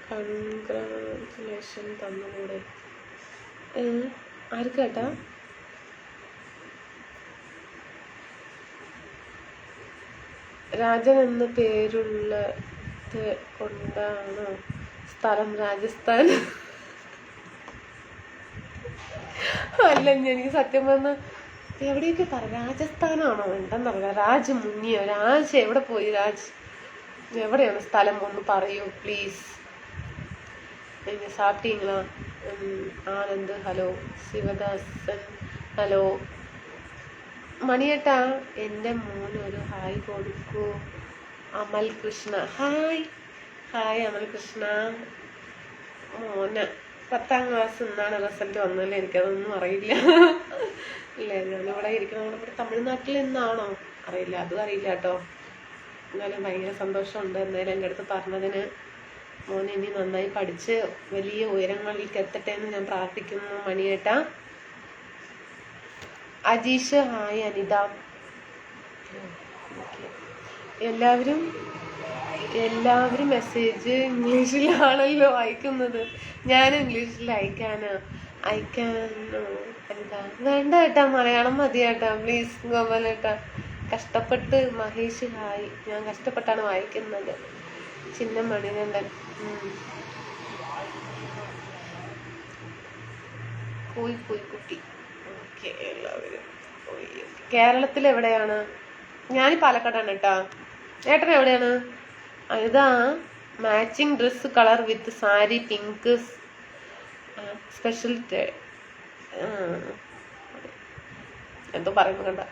കൺഗ്രാജുലേഷൻ തന്നുകൂടെ? ആർക്കേട്ടാ? രാജൻ എന്ന പേരുള്ളത് കൊണ്ടാണോ? സ്ഥലം രാജസ്ഥാൻ. അല്ല, എനിക്ക് സത്യം പറഞ്ഞ എവിടെയൊക്കെ പറ, രാജസ്ഥാനാണോ എന്താന്നറിയില്ല. രാജ് മുങ്ങിയോ? രാജ് എവിടെ പോയി? രാജ് എവിടെയാണ് സ്ഥലം? ഒന്ന് പറയൂ പ്ലീസ്. സാപ്പിട്ടീங்களா? ആനന്ദ് ഹലോ. ശിവദാസൻ ഹലോ. മണിയേട്ടാ എൻ്റെ മോനൊരു ഹായ് കൊടുക്കൂ. അമൽ കൃഷ്ണ ഹായ്. ഹായ് അമൽ കൃഷ്ണ. മോന് 10ാം ക്ലാസ് എന്നാണ് റിസൾട്ട് വന്നല്ലേ? എനിക്കതൊന്നും അറിയില്ല. ഇല്ല, ഞാനിവിടെ ഇരിക്കണം. ഇവിടെ തമിഴ്നാട്ടിൽ എന്നാണോ അറിയില്ല, അതും അറിയില്ല കേട്ടോ. എന്നാലും ഭയങ്കര സന്തോഷമുണ്ട് എന്തായാലും എൻ്റെ അടുത്ത് പറഞ്ഞതിന്. മോൻ ഇനി നന്നായി പഠിച്ച് വലിയ ഉയരങ്ങളിലേക്ക് എത്തട്ടെ എന്ന് ഞാൻ പ്രാർത്ഥിക്കുന്നു മണിയേട്ടാ. അജീഷ് ഹായ്. അനിത. എല്ലാവരും മെസ്സേജ് ഇംഗ്ലീഷിലാണല്ലോ അയക്കുന്നത്. ഞാൻ ഇംഗ്ലീഷിൽ അയക്കാനോ? എന്താ വേണ്ട ഏട്ടാ, മലയാളം മതി ഏട്ടാ പ്ലീസ്. ഗോപാലേട്ടാ കഷ്ടപ്പെട്ട്. മഹേഷ് ഹായ്. ഞാൻ കഷ്ടപ്പെട്ടാണ് വായിക്കുന്നത്. ചിന്ന മണികണ്ഠൻ. പോയി കുട്ടി. ഓക്കെ എല്ലാവരും പോയി. കേരളത്തിൽ എവിടെയാണ്? ഞാൻ പാലക്കാടാണ് കേട്ടാ. ഏട്ടൻ എവിടെയാണ്? ഇതാ മാച്ചിങ് ഡ്രസ് കളർ വിത്ത് സാരി പിങ്ക് സ്പെഷ്യൽ എന്തോ പറയുന്നു കണ്ട.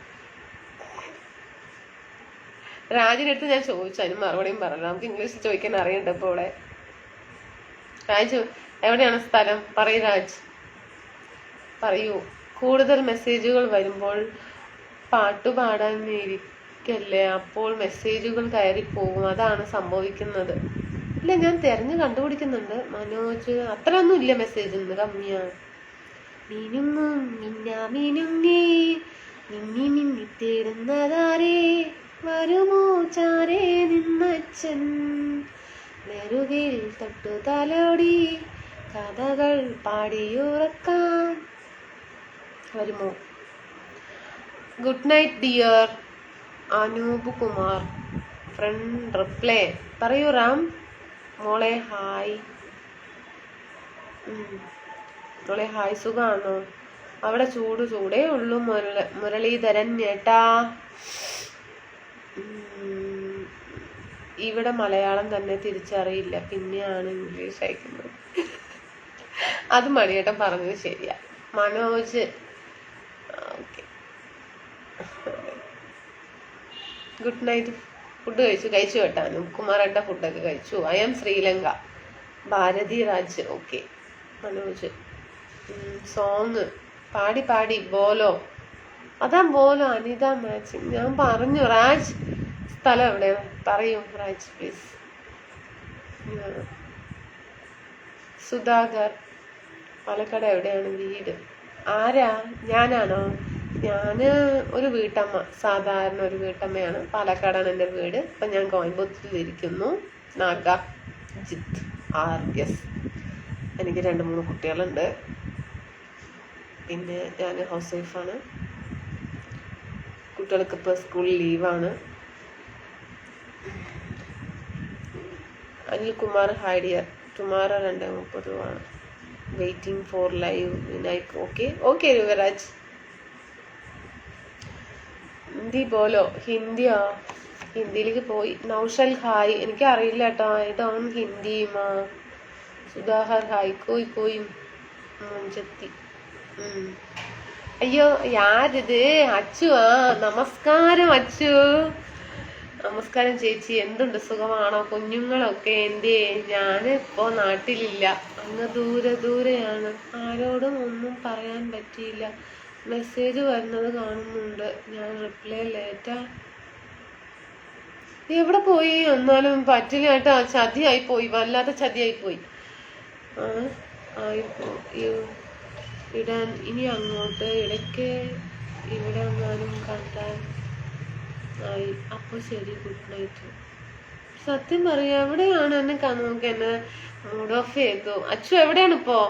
രാജിനടുത്ത് ഞാൻ ചോദിച്ചു, അതിന് മറുപടിയും പറഞ്ഞു. നമുക്ക് ഇംഗ്ലീഷിൽ ചോദിക്കാൻ അറിയണ്ട ഇപ്പോൾ ഇവിടെ. രാജു എവിടെയാണ് സ്ഥലം? പറയൂ രാജ്, പറയൂ. കൂടുതൽ മെസ്സേജുകൾ വരുമ്പോൾ പാട്ടുപാടാൻ ഇരിക്കല്ലേ, അപ്പോൾ മെസ്സേജുകൾ കയറിപ്പോകും, അതാണ് സംഭവിക്കുന്നത്. ഇല്ല, ഞാൻ തെരഞ്ഞു കണ്ടുപിടിക്കുന്നുണ്ട്. മനോജ് അത്രയൊന്നും ഇല്ല, മെസ്സേജ് ഉണ്ട്, കമ്മിയാണ്. മിനുങ്ങും മിന്നുങ്ങി മിന്നി മിന്നി തേടുന്നതാരേ, വരുമോ ചാരേ നിന്നച്ഛൻ, നെറുകിൽ തൊട്ടു തലോടി കഥകൾ പാടിയുറക്കാൻ വരുമോ. Good night dear Anoop Kumar. Friend reply പറയൂ റാം. മോളെ ഹായ്. മോളെ ഹായ്, സുഖാണോ? അവിടെ ചൂടേ ഉള്ളൂ മുരളീധരൻ ഏട്ടാ. ഇവിടെ മലയാളം തന്നെ തിരിച്ചറിയില്ല, പിന്നെയാണ് ഇംഗ്ലീഷ് അയക്കുന്നത്. അത് മണിയേട്ടൻ പറഞ്ഞത് ശരിയാ. Manoj okay. Good night. Food കഴിച്ചു കേട്ടാ. കുമാരേട്ട ഫുഡൊക്കെ കഴിച്ചു. I am Sri Lanka. Bharathi Raj okay. Manoj song പാടി ബോലോ. അതാ ബോലോ. അനിത മാച്ചിങ് ഞാൻ പറഞ്ഞു. രാജ് സ്ഥലം എവിടെയാണ് പറയൂ രാജ് പ്ലീസ്. സുധാകർ പാലക്കാട് എവിടെയാണ് വീട്? ആരാ? ഞാനാണോ? ഞാന് ഒരു വീട്ടമ്മ, സാധാരണ ഒരു വീട്ടമ്മയാണ്. പാലക്കാടാണ് എൻ്റെ വീട്. ഇപ്പം ഞാൻ കോയമ്പത്തൂരിൽ ഇരിക്കുന്നു. നാഗ ജിത്ത് RS. എനിക്ക് 2-3 കുട്ടികളുണ്ട്. പിന്നെ ഞാൻ ഹൗസ് വൈഫാണ്. കുട്ടികൾക്ക് ഇപ്പോൾ സ്കൂളിൽ ലീവാണ്. Anilkumar hi dear. Tomorrow 2:30 waiting for live Vinayak. Okay Yuvraj. Hindi ബോലോ. ഹിന്ദിയിലേക്ക് പോയി. നൗഷൽ ഹായ്. എനിക്ക് അറിയില്ല കേട്ടോ, ഐ ഡോൺ ഹിന്ദി മാ. സുധാകർ ഹായ്. കോയി മുഞ്ചത്തി. അയ്യോ യാരിത്? അച്ചു. നമസ്കാരം അച്ചു. നമസ്കാരം ചേച്ചി. എന്തുണ്ട്, സുഖമാണോ? കുഞ്ഞുങ്ങളൊക്കെ എന്തേ? ഞാനിപ്പോ നാട്ടിലില്ല, അങ്ങ് ദൂരെയാണ്. ആരോടും ഒന്നും പറയാൻ പറ്റിയില്ല. മെസ്സേജ് വരുന്നത് കാണുന്നുണ്ട്, ഞാൻ റിപ്ലൈ ലേറ്റാ. എവിടെ പോയി? എന്നാലും പറ്റില്ല കേട്ടോ. ചതിയായി പോയി, വല്ലാത്ത ചതിയായി പോയി. ഇടാൻ ഇനി അങ്ങോട്ട് ഇടയ്ക്ക് ഇവിടെ എങ്ങാനും കണ്ടാൽ ആയി. അപ്പോൾ ശരി, ഗുഡ് നൈറ്റ്. സത്യം പറയാ, എവിടെയാണ് എന്നെ നോക്കി എന്നെ മൂഡ് ഓഫ് ചെയ്തു. അച്ചു എവിടെയാണ് ഇപ്പോ?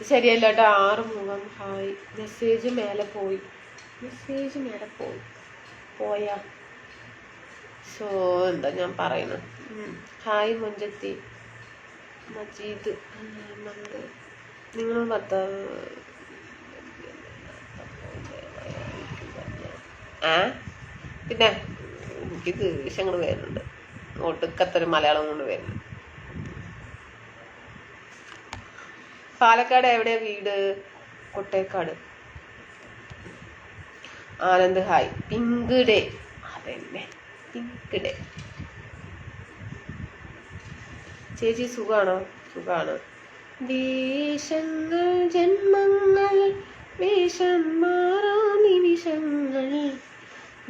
ശരിയല്ല കേട്ടോ. 6 മുഖം ഹായ്. മെസ്സേജ് മേലെ പോയി. പോയാ സോ എന്താ ഞാൻ പറയുന്നത്. ഹായ് മഞ്ചത്തി. മജീദ് മന്ത്. നിങ്ങൾ പിന്നെ എനിക്കിത് വിഷയങ്ങൾ വരുന്നുണ്ട്. ഒട്ടുക്കത്തൊരു മലയാളം കൊണ്ട് വരുന്നുണ്ട്. പാലക്കാട് എവിടെയാ വീട്? Kottekkad. Anand hi. Pink day. അതന്നെ, പിങ്ക് ഡേ. ചേച്ചി സുഖാണോ? സുഖാണ്. ദേശങ്ങൾ ജന്മങ്ങൾ വേഷം മാറാ നിമിഷങ്ങൾ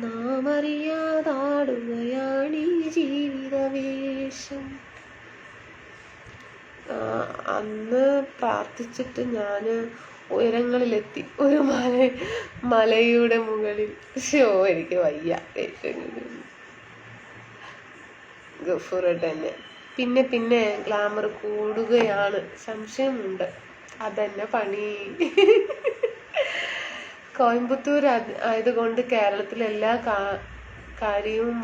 നാം അറിയാതാടുകയാണീ ജീവിതവേഷം. അന്ന് പ്രാർത്ഥിച്ചിട്ട് ഞാൻ ഉയരങ്ങളിലെത്തി, ഒരു മലയുടെ മുകളിൽ. എനിക്ക് വയ്യ. ഗഫൂറട്ട് തന്നെ. പിന്നെ ഗ്ലാമർ കൂടുകയാണ്, സംശയമുണ്ട്. അതന്നെ പണി. കോയമ്പത്തൂർ ആയതുകൊണ്ട് കേരളത്തിലെല്ലാ കാര്യവും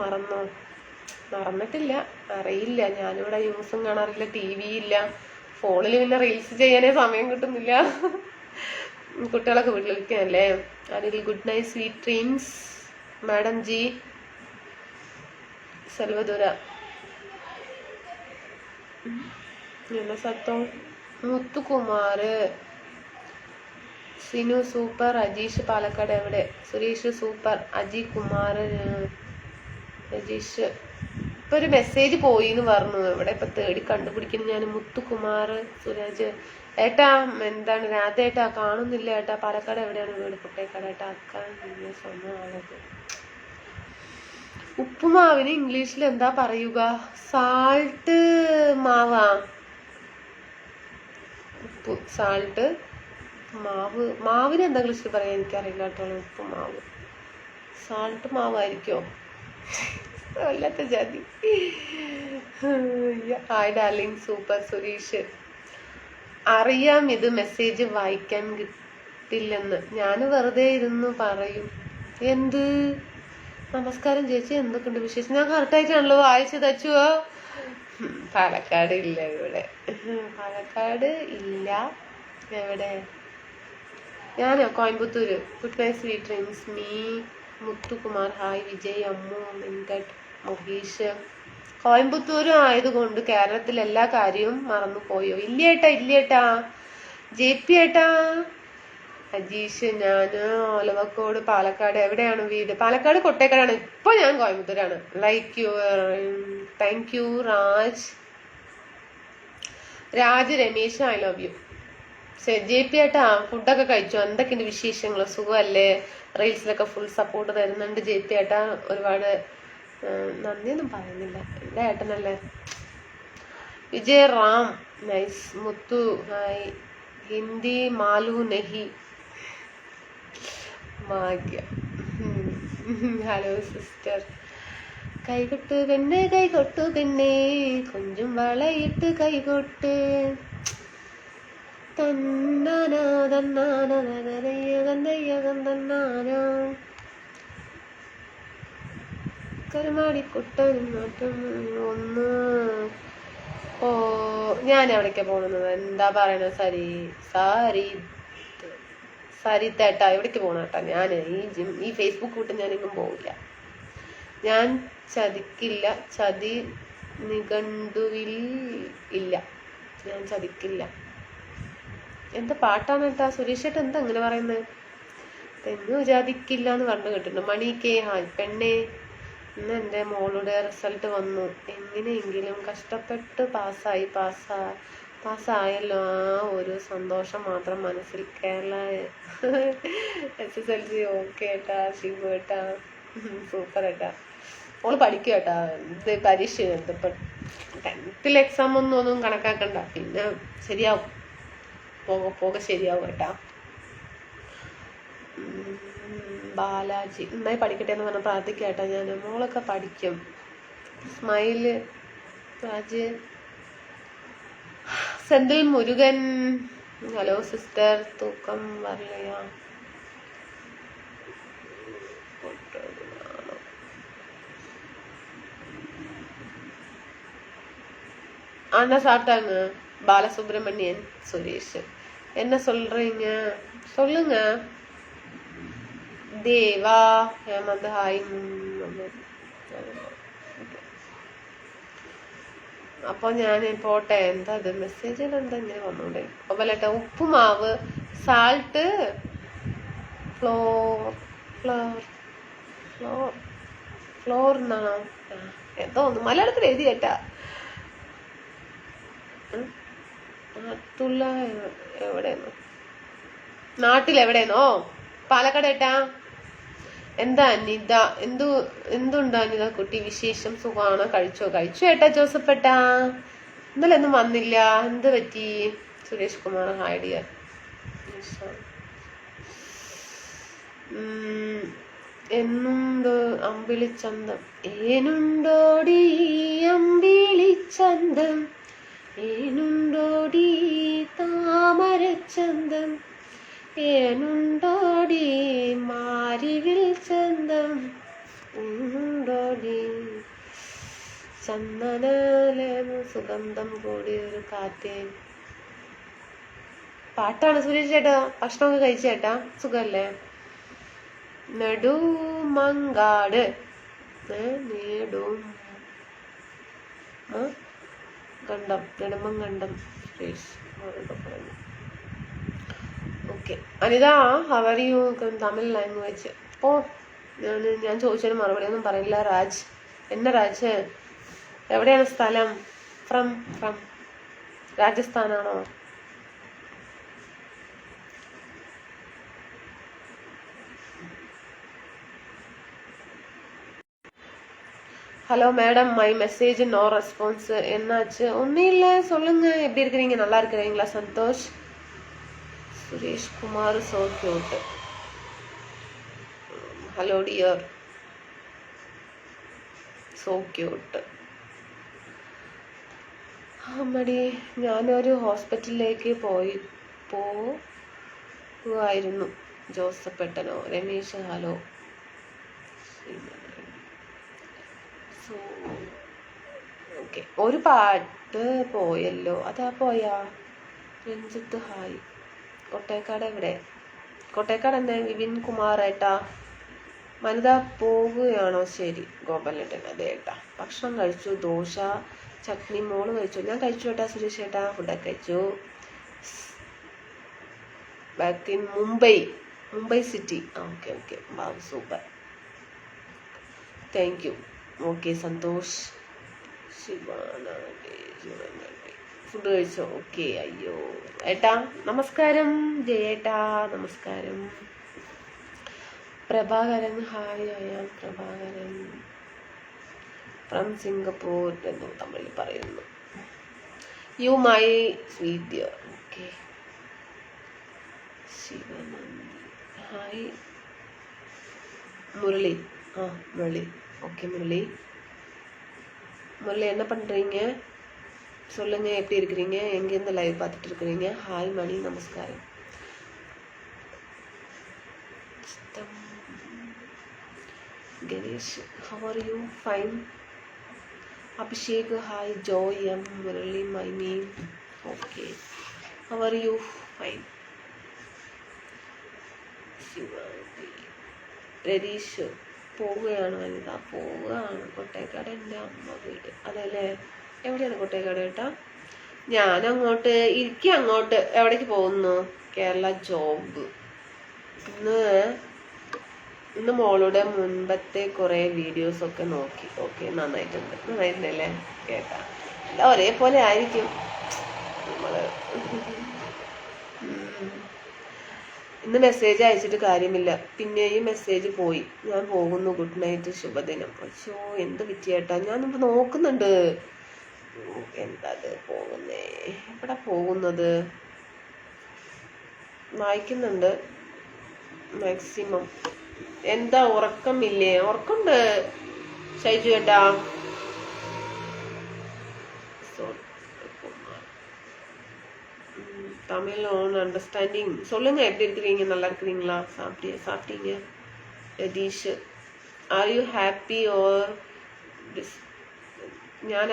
മറന്നിട്ടില്ല, അറിയില്ല. ഞാനിവിടെ ന്യൂസും കാണാറില്ല, ടി വി ഇല്ല, ഫോണിൽ പിന്നെ റീൽസ് ചെയ്യാനേ സമയം കിട്ടുന്നില്ല. കുട്ടികളൊക്കെ വീട്ടിലിരിക്കാനല്ലേ. അതിൽ good night sweet dreams madam ji Selvadura സത്തോ മുത്തുകുമാർ സിനു സൂപ്പർ അജീഷ് പാലക്കാട് എവിടെ സുരേഷ് സൂപ്പർ അജി കുമാർ രജീഷ് ഇപ്പൊ ഒരു മെസ്സേജ് പോയി എന്ന് പറഞ്ഞു. ഇവിടെ ഇപ്പൊ തേടി കണ്ടുപിടിക്കുന്നു ഞാൻ. മുത്തുകുമാർ സുരാജ് ഏട്ടാ എന്താണ് രാധ ഏട്ടാ കാണുന്നില്ല ഏട്ടാ. പാലക്കാട് എവിടെയാണ് വീട്? കുട്ടേക്കാട് ഏട്ടാ. അക്കാൻ സ്വന്തം ആളത്. ഉപ്പുമാവിന് ഇംഗ്ലീഷിൽ എന്താ പറയുക? സാൾട്ട് മാവാ? ഉപ്പ് സാൾട്ട് മാവിന് എന്താ ഇംഗ്ലീഷിൽ പറയാൻ എനിക്കറിയില്ല കേട്ടോ. ഉപ്പുമാവ് സാൾട്ട് മാവായിരിക്കോ? വല്ലാത്ത ജാതി. Hi darling super Suresh. അറിയാം ഇത് മെസ്സേജ് വായിക്കാൻ കിട്ടില്ലെന്ന്. ഞാൻ വെറുതെ ഇരുന്ന് പറയും. എന്ത് നമസ്കാരം ചേച്ചി, എന്തൊക്കെയുണ്ട് വിശേഷം? ഞാൻ കറക്റ്റായിട്ടാണല്ലോ വായിച്ചു തച്ചുവോ? പാലക്കാട് ഇല്ല ഇവിടെ. പാലക്കാട് ഇല്ല. എവിടെ? ഞാനോ Coimbatore. Good night sweet dreams me Muthukumar. Hi Vijay Ammu Venkat Mahesh. Coimbatore ആയതുകൊണ്ട് കേരളത്തിൽ എല്ലാ കാര്യവും മറന്നു പോയോ? ഇല്ലേട്ടാ. ജെ പി ഏട്ടാ. അജീഷ് ഞാന് ഒലവക്കോട് പാലക്കാട്. എവിടെയാണ് വീട്? പാലക്കാട് കൊട്ടേക്കാടാണ്. ഇപ്പൊ ഞാൻ കോയമ്പത്തൂരാണ്. Like your thank you Raj Ramesh I love you. J P ഏട്ടാ ഫുഡൊക്കെ കഴിച്ചോ? എന്തൊക്കെയുണ്ട് വിശേഷങ്ങൾ? സുഖമല്ലേ? റീൽസിലൊക്കെ ഫുൾ സപ്പോർട്ട് തരുന്നുണ്ട് ജെ പി ഏട്ടാ. ഒരുപാട് നന്ദിയൊന്നും പറയുന്നില്ല. എന്റെ ഏട്ടനല്ലേ. വിജയ് റാം നൈസ്. മുത്തു ഹായ്. ഹിന്ദി മാലു നഹി ഭാഗ്യ. Hello sister. കൈകൊട്ടു പെണ്ണെ കൊഞ്ചും വളയിട്ട് കൈകൊട്ട് തന്നാനോ കരുമാടിക്കുട്ടനും മറ്റും ഒന്ന്. ഓ ഞാൻ എവിടേക്കാ പോകുന്നത്? എന്താ പറയണത്? സരിത്തേട്ടാ എവിടേക്ക് പോകണേട്ടാ? ഞാൻ ഈ ഫേസ്ബുക്ക് വിട്ട് ഞാനെങ്ങും പോവില്ല. ഞാൻ ചതിക്കില്ല. ചതി നിഘണ്ടുവിൽ ഇല്ല. ഞാൻ ചതിക്കില്ല. എന്താ പാട്ടാണ് കേട്ടാ? സുരേഷ് ഏട്ടാ എന്താ അങ്ങനെ പറയുന്നത്? തെന്നു ചതിക്കില്ല എന്ന് പറഞ്ഞു കേട്ടിട്ടുണ്ട്. മണി കെ ഹായ് പെണ്ണെ. ഇന്ന് എൻ്റെ മോളുടെ റിസൾട്ട് വന്നു. എങ്ങനെയെങ്കിലും കഷ്ടപ്പെട്ട് പാസ്സായല്ലോ. ആ ഒരു സന്തോഷം മാത്രം മനസ്സിൽ. കേരള SSLC ഓക്കെ ഏട്ടാ. ശിവു ഏട്ടാ സൂപ്പർ ഏട്ടാ. മോള് പഠിക്കും ഏട്ടാ. ഇത് പരീക്ഷ ഇപ്പൊ 10th എക്സാം ഒന്നും കണക്കാക്കണ്ട. പിന്നെ ശരിയാവും. പോകെ ശരിയാവും ഏട്ടാ. ബാലാജി നന്നായി പഠിക്കട്ടെ എന്ന് പറഞ്ഞ പ്രാർത്ഥിക്കട്ടെ. ഞാൻ മോളൊക്കെ പഠിക്കും. Smile Raj. Senthil Murugan hello sister. തൂക്കം വരലയാ? ஆனா சாப்பிட்டாங்க. பாலசுப்ரமணியன் சுரேஷ். என்ன சொல்றீங்க? சொல்லுங்க. ദേവാ ഹേമന്ത് ഹായ്. അപ്പൊ ഞാൻ പോട്ടെ. എന്താ അത് മെസ്സേജിൽ എന്താ ഇങ്ങനെ വന്നോണ്ടേ? അപ്പൊ വല്ലട്ടെ. ഉപ്പുമാവ് സാൾട്ട് ഫ്ലോർ എന്നാണോ? എന്തോ ഒന്ന് മലയാളത്തിൽ എഴുതി കേട്ടാ. എവിടെയെന്നോ? നാട്ടിലെവിടെയെന്നോ? പാലക്കാട് ഏട്ടാ. എന്താ അനിത? എന്തുണ്ടാ അനിത കുട്ടി വിശേഷം? സുഖാണോ? കഴിച്ചു ഏട്ടാ. ജോസഫ് ഏട്ടാ ഇന്നലെ ഒന്നും വന്നില്ല. എന്ത് പറ്റി? Suresh Kumar hi dear. എന്നുണ്ടോ അമ്പിളിച്ചന്തം? ഏനുണ്ടോടി അമ്പിളിച്ചന്തം? ഏനുണ്ടോടി താമരച്ചന്തം? ഏനുണ്ടോടി മാരിവിൽ ചന്തം? ചന്ദന സുഗന്ധം കൂടിയൊരു കാറ്റേ. പാട്ടാണ് സുരേഷ് ചേട്ടാ. ഭക്ഷണമൊക്കെ കഴിച്ചേട്ടാ? സുഖല്ലേ? നെടുമങ്ങാട് നെടുമങ്ങണ്ടം Suresh. Okay Anitha, how are you Tamil language. ഓ ഞാൻ ചോദിച്ചതിന് മറുപടി ഒന്നും പറയില്ല. രാജ് എന്നെ രാജ് എവിടെയാണ് സ്ഥലം? ഫ്രം രാജസ്ഥാനാണോ? Hello madam, my message no response. என்னாச்சு? ஒன்றும் இல்லை, சொல்லுங்க. எப்படி இருக்கிறீங்க? நல்லா இருக்கிறீங்களா? Santhosh. Suresh Kumar so cute. Hello dear, so cute. അമ്മടി, ഞാനൊരു ഹോസ്പിറ്റലിലേക്ക് പോവുമായിരുന്നു. ജോസഫ് പെട്ടനോ? രമേശ് ഹലോ. സോ ഓക്കെ, ഒരു പാട്ട് പോയല്ലോ, അതാ പോയാ? രഞ്ജിത്ത് ഹായ്. കൊട്ടേക്കാട് എവിടെ? കൊട്ടേക്കാട് എന്താ? വിപിൻ കുമാർ ഏട്ടാ. വനിത പോവുകയാണോ? ശരി ഗോപാലേട്ടൻ. അതെ ഏട്ടാ. ഭക്ഷണം കഴിച്ചു. ദോശ ചട്നി. മോള് കഴിച്ചു? ഞാൻ കഴിച്ചു ഏട്ടാ. സുരേഷ് ഏട്ടാ ഫുഡൊക്കെ കഴിച്ചു. Back in Mumbai city. Okay okay, super, thank you. Okay Santhosh. Food കഴിച്ചോ? ഓക്കെ. അയ്യോ ഏട്ടാ നമസ്കാരം. ജയേട്ടാ നമസ്കാരം. Prabhakaran hi. I am Prabhakaran from Singapore എന്ന് തമിഴിൽ പറയുന്നു. You my sweet dear. Okay. Sivanandi hi. Murali. Murali. Okay Murali. என்ன பண்ணுறீங்க சொல்லுங்க. எப்படி இருக்கிறீங்க? எங்கேருந்து லைவ் பார்த்துட்டு இருக்கிறீங்க? ஹாய் மணி நமஸ்காரம். Ganesh how are you? Fine. Abhishek hi. Joy M. Murali my name. Okay. How are you? Fine. Shivaji. Ratheesh പോവുകയാണ് വനിത. പോവുകയാണ്. കൊട്ടേക്കാട് എൻ്റെ അമ്മ വീട്. അതല്ലേ? എവിടെയാണ് കൊട്ടേക്കാട് ഏട്ടാ? ഞാനങ്ങോട്ട് അങ്ങോട്ട് എവിടേക്ക് പോകുന്നു? കേരള ജോബ്. ഇന്ന് മോളുടെ മുൻപത്തെ കുറേ വീഡിയോസൊക്കെ നോക്കി. ഓക്കെ, നന്നായിരുന്നല്ലേ? കേട്ടാ എല്ലാം ഒരേപോലെ ആയിരിക്കും നമ്മള്. ഇന്ന് മെസ്സേജ് അയച്ചിട്ട് കാര്യമില്ല, പിന്നെയും മെസ്സേജ് പോയി. ഞാൻ പോകുന്നു. ഗുഡ് നൈറ്റ്, ശുഭദിനം. അച്ഛോ എന്ത് വിറ്റിയേട്ടാ? ഞാനിപ്പോൾ നോക്കുന്നുണ്ട്. എന്താ പോകുന്നേ? എവിടെ പോകുന്നത്? വായിക്കുന്നുണ്ട് മാക്സിമം. എന്താ ഉറക്കമില്ലേ? ഉറക്കമുണ്ട് ഷൈജു ഏട്ടാ. Tamil own understanding. சொல்லுங்க, எப்படி இருக்கிறீங்க? நல்லா இருக்கிறீங்களா? சாப்பிட்டீங்க? Ratheesh are you happy or ഞാൻ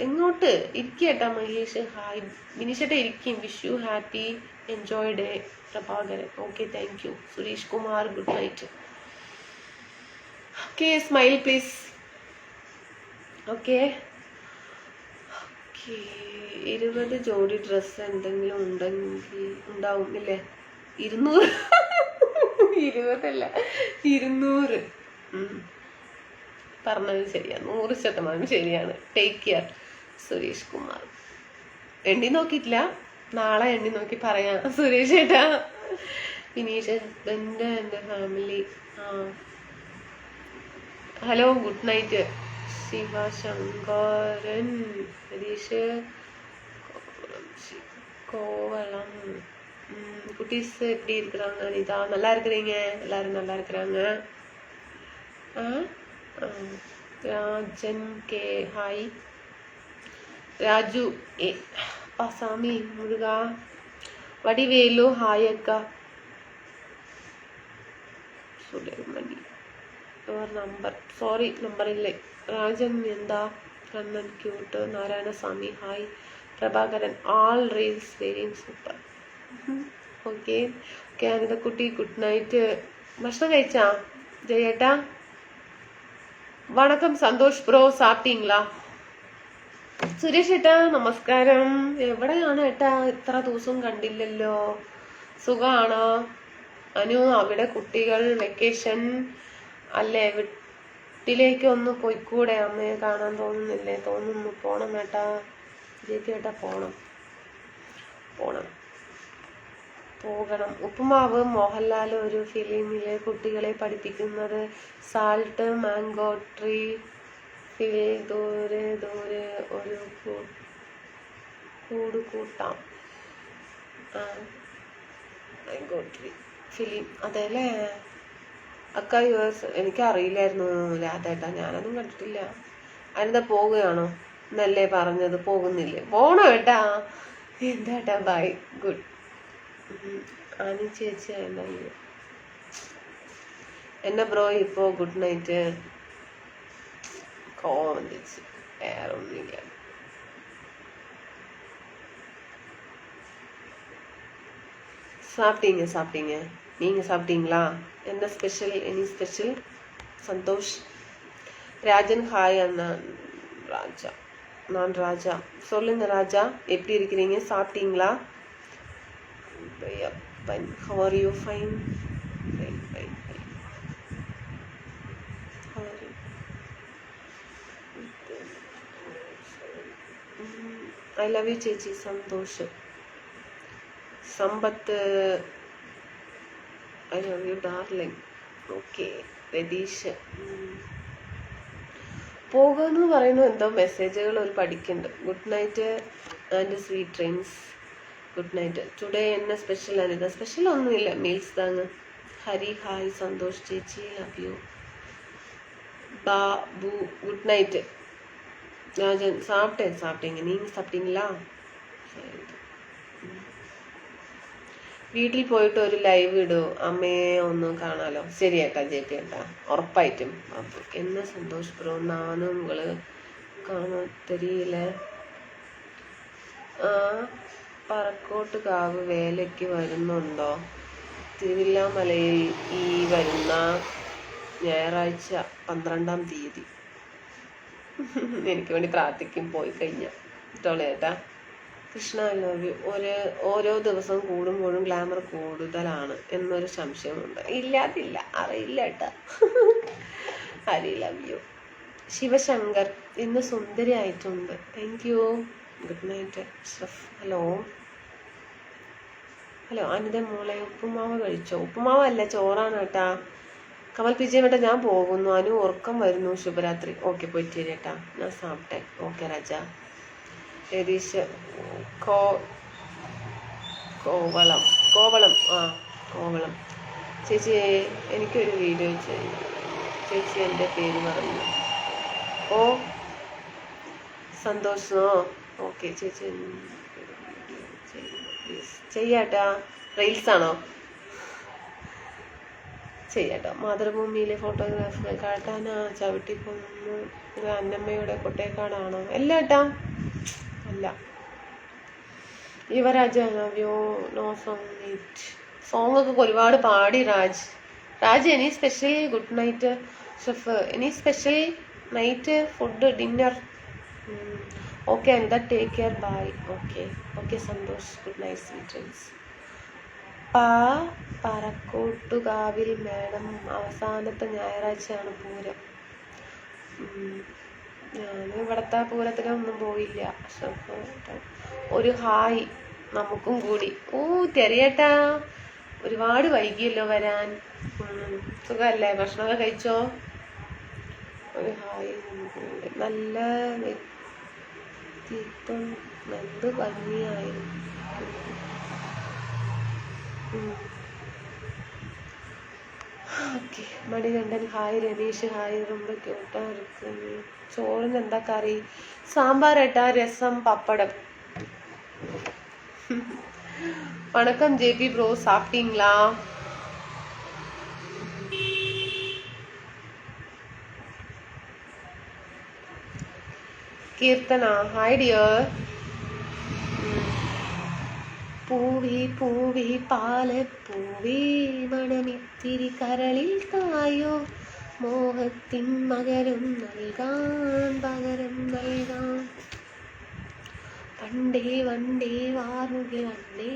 എങ്ങോട്ട് ഇരിക്കേട്ടാ? മഹേഷ് ഹായ്. വിനീഷേട്ടാ ഇരിക്കും. Wish you happy enjoy day. Prabhakaran okay, thank you. Suresh Kumar good night. Okay, smile please. Okay. 20 ജോഡി ഡ്രസ്സ് എന്തെങ്കിലും ഉണ്ടാവും ഇല്ലേ? 200. 20 അല്ല, 200. പറഞ്ഞത് ശരിയാണ്, 100% ശരിയാണ്. Take care. സുരേഷ് കുമാർ. എണ്ണി നോക്കിയിട്ടില്ല, നാളെ എണ്ണി നോക്കി പറയാം സുരേഷ് ഏട്ടാ. വിനീഷ് ഹസ്ബൻഡ് എൻ്റെ family. Hello good night. Sivasankaran. Ratheesh Kovalam. குட்டீஸ் எப்படி இருக்கிறாங்க? அனிதா நல்லா இருக்கிறீங்க? எல்லாரும் நல்லா இருக்கிறாங்க. Rajan K hi. ராஜு ஏ பாசாமி. முருகா. வடிவேலு ஹாய் அக்கா. சுலைமணி. Your number. சாரி, நம்பர் இல்லை. ராஜன் എന്താ? Kannan cute. Narayanaswamy hi. Prabhakaran all reels very super. Okay okay. അനിതക്കുട്ടി ഗുഡ് നൈറ്റ്. ഭക്ഷണം കഴിച്ചാ ജയേട്ടാ? വണക്കം സന്തോഷ് ബ്രോ, സാപ്പിട്ടീங்களா? സുരേഷ് ഏട്ടാ നമസ്കാരം. എവിടെയാണ് ഏട്ടാ? ഇത്ര ദിവസം കണ്ടില്ലല്ലോ. സുഖാണോ? അനു അവിടെ കുട്ടികൾ വെക്കേഷൻ അല്ലേ? വീട്ടിലേക്ക് ഒന്ന് പോയിക്കൂടെ? അമ്മയെ കാണാൻ തോന്നുന്നില്ലേ? തോന്നുന്നു. പോണം ഏട്ടാ. ചേട്ടാ പോണം പോകണം. ഉപ്പുമാവ് മോഹൻലാൽ ഒരു ഫിലിമിലെ കുട്ടികളെ പഠിപ്പിക്കുന്നത് സാൾട്ട് മാംഗോ ട്രീ ഫിൽ ദൂരെ ദൂരെ ഒരു കൂട് കൂട്ടാം. മാംഗോ ട്രീ ഫിലിം അതല്ലേ അക്ക യുവേഴ്സ്? എനിക്കറിയില്ലായിരുന്നു രാധേട്ടാ, ഞാനൊന്നും കണ്ടിട്ടില്ല. അതിനെന്താ പോവുകയാണോ എന്നല്ലേ പറഞ്ഞത്? പോകുന്നില്ലേ? പോണോ ഏട്ടാ? എന്താ ബൈ ഗുഡ്. ആനി ചേച്ചി എന്നെ ബ്രോ ഇപ്പോ ഗുഡ് നൈറ്റ്. കോവം ചേച്ചി വേറെ ഒന്നുമില്ല. சாப்பிட்டீங்க. நீங்க சாப்பிட்டீங்களா? என்ன special? Any special? Santhosh. Rajan hi அண்ணா. ராஜா, நான் ராஜா. சொல்லுங்க ராஜா, எப்படி இருக்கிறீங்க? சாப்பிட்டீங்களா? How are you? Fine. How are you? I love you ചേച്ചി. സന്തോഷ്. സമ്പത്ത് I love you darling. Okay. Ratheesh പോകാന്ന് പറയുന്നു. എന്തോ മെസ്സേജുകൾ ഒരു പഠിക്കുന്നുണ്ട്. Good night and sweet dreams. Good night. Today എന്നെ സ്പെഷ്യൽ അനിത? സ്പെഷ്യൽ ഒന്നുമില്ല, മീൽസ് താങ്ങ്. ഹരി ഹായ്. സന്തോഷ് ചേച്ചി love you. Babu good night. Rajan சாப்பிட்டீங்க. நீங்க சாப்பிட்டீங்களா? വീട്ടിൽ പോയിട്ട് ഒരു ലൈവ് ഇടൂ, അമ്മയെ ഒന്ന് കാണാലോ. ശരിയേട്ടാ ജെപി ഏട്ടാ, ഉറപ്പായിട്ടും. അപ്പം എന്നെ സന്തോഷ് ബ്രോ നാനും നിങ്ങള് കാണാൻ തെരിയില്ല. പറക്കോട്ടുകാവ് വേലയ്ക്ക് വരുന്നുണ്ടോ? തിരുവില്ലാമലയിൽ ഈ വരുന്ന ഞായറാഴ്ച 12-ാം തീയതി. എനിക്ക് വേണ്ടി പ്രാർത്ഥിക്കും പോയി കഴിഞ്ഞാൽ. കേട്ടാ കൃഷ്ണ ഐ ലവ് യു. ഓരോ ദിവസം കൂടുമ്പോഴും ഗ്ലാമർ കൂടുതലാണ് എന്നൊരു സംശയമുണ്ട്. ഇല്ലാതില്ല, അറിയില്ല ഏട്ടാ. Hari love you. ശിവശങ്കർ ഇന്ന് സുന്ദരി ആയിട്ടുണ്ട്. Thank you. Good night chef. Hello Anitha മോളെ, ഉപ്പുമാവ് കഴിച്ചോ? ഉപ്പുമാവ് അല്ല, ചോറാണ് കേട്ടാ. കമൽ പിജയം ഏട്ടാ ഞാൻ പോകുന്നു. അനു ഉറക്കം വരുന്നു. ശുഭരാത്രി. ഓക്കെ പോയിട്ട് വരും ഏട്ടാ. ഞാൻ സാപ്പിട്ടെ. ഓക്കെ രാജ. രതീഷ് കോവളം കോവളം. ചേച്ചി എനിക്കൊരു വീഡിയോ ചെയ്യും. ചേച്ചി എൻ്റെ പേര് പറഞ്ഞു. ഓ സന്തോഷോ? ഓക്കെ ചേച്ചി ചെയ്യാട്ടാ. റീൽസാണോ? ചെയ്യാട്ടോ. മാതൃഭൂമിയിലെ ഫോട്ടോഗ്രാഫർ കാട്ടാനാ ചവിട്ടി കൊന്നു. ഇത് അന്നമ്മയുടെ കൊട്ടേക്കാടാണോ? അല്ല ഏട്ടാ, അല്ല. യുവരാജ് നോ സോങ് ഒക്കെ ഒരുപാട് പാടി. Raj any special? Good night chef. Any special night food dinner? Okay Anitha take care bye. Okay Santhosh. Good night sweet dreams. പറക്കോട്ടുകാവിൽ മേഡം അവസാനത്തെ ഞായറാഴ്ചയാണ് പൂരം. ഞാൻ ഇവിടുത്തെ പൂരത്തിനൊന്നും പോയില്ല. ഒരു ഹായ് നമുക്കും കൂടി. തെരയേട്ടാ, ഒരുപാട് വൈകിയല്ലോ വരാൻ. സുഖല്ലേ? ഭക്ഷണമൊക്കെ കഴിച്ചോ? ഒരു ഹായ്. നല്ല വ്യക്തിത്വം, എന്ത് ഭംഗിയായി. Okay. Manikandan hi. Ramesh hi. ரொம்ப ക്യൂട്ടാ ഇരിക്കും. ചോറിന് എന്താ കറി? സാമ്പാർ ഏട്ടാ, രസം, പപ്പടം. വണക്കം ജെപി ബ്രോ, சாப்பிட்டீங்களா? Keerthana hi dear. പൂവി പൂവി പാലപ്പൂവി മണമിത്തിരി കരളിൽ തായോ മോഹത്തിൻ മകരം നൽകാൻ പകരം നൽകാൻ വണ്ടേ വണ്ടേ വാറുകെ വണ്ടേ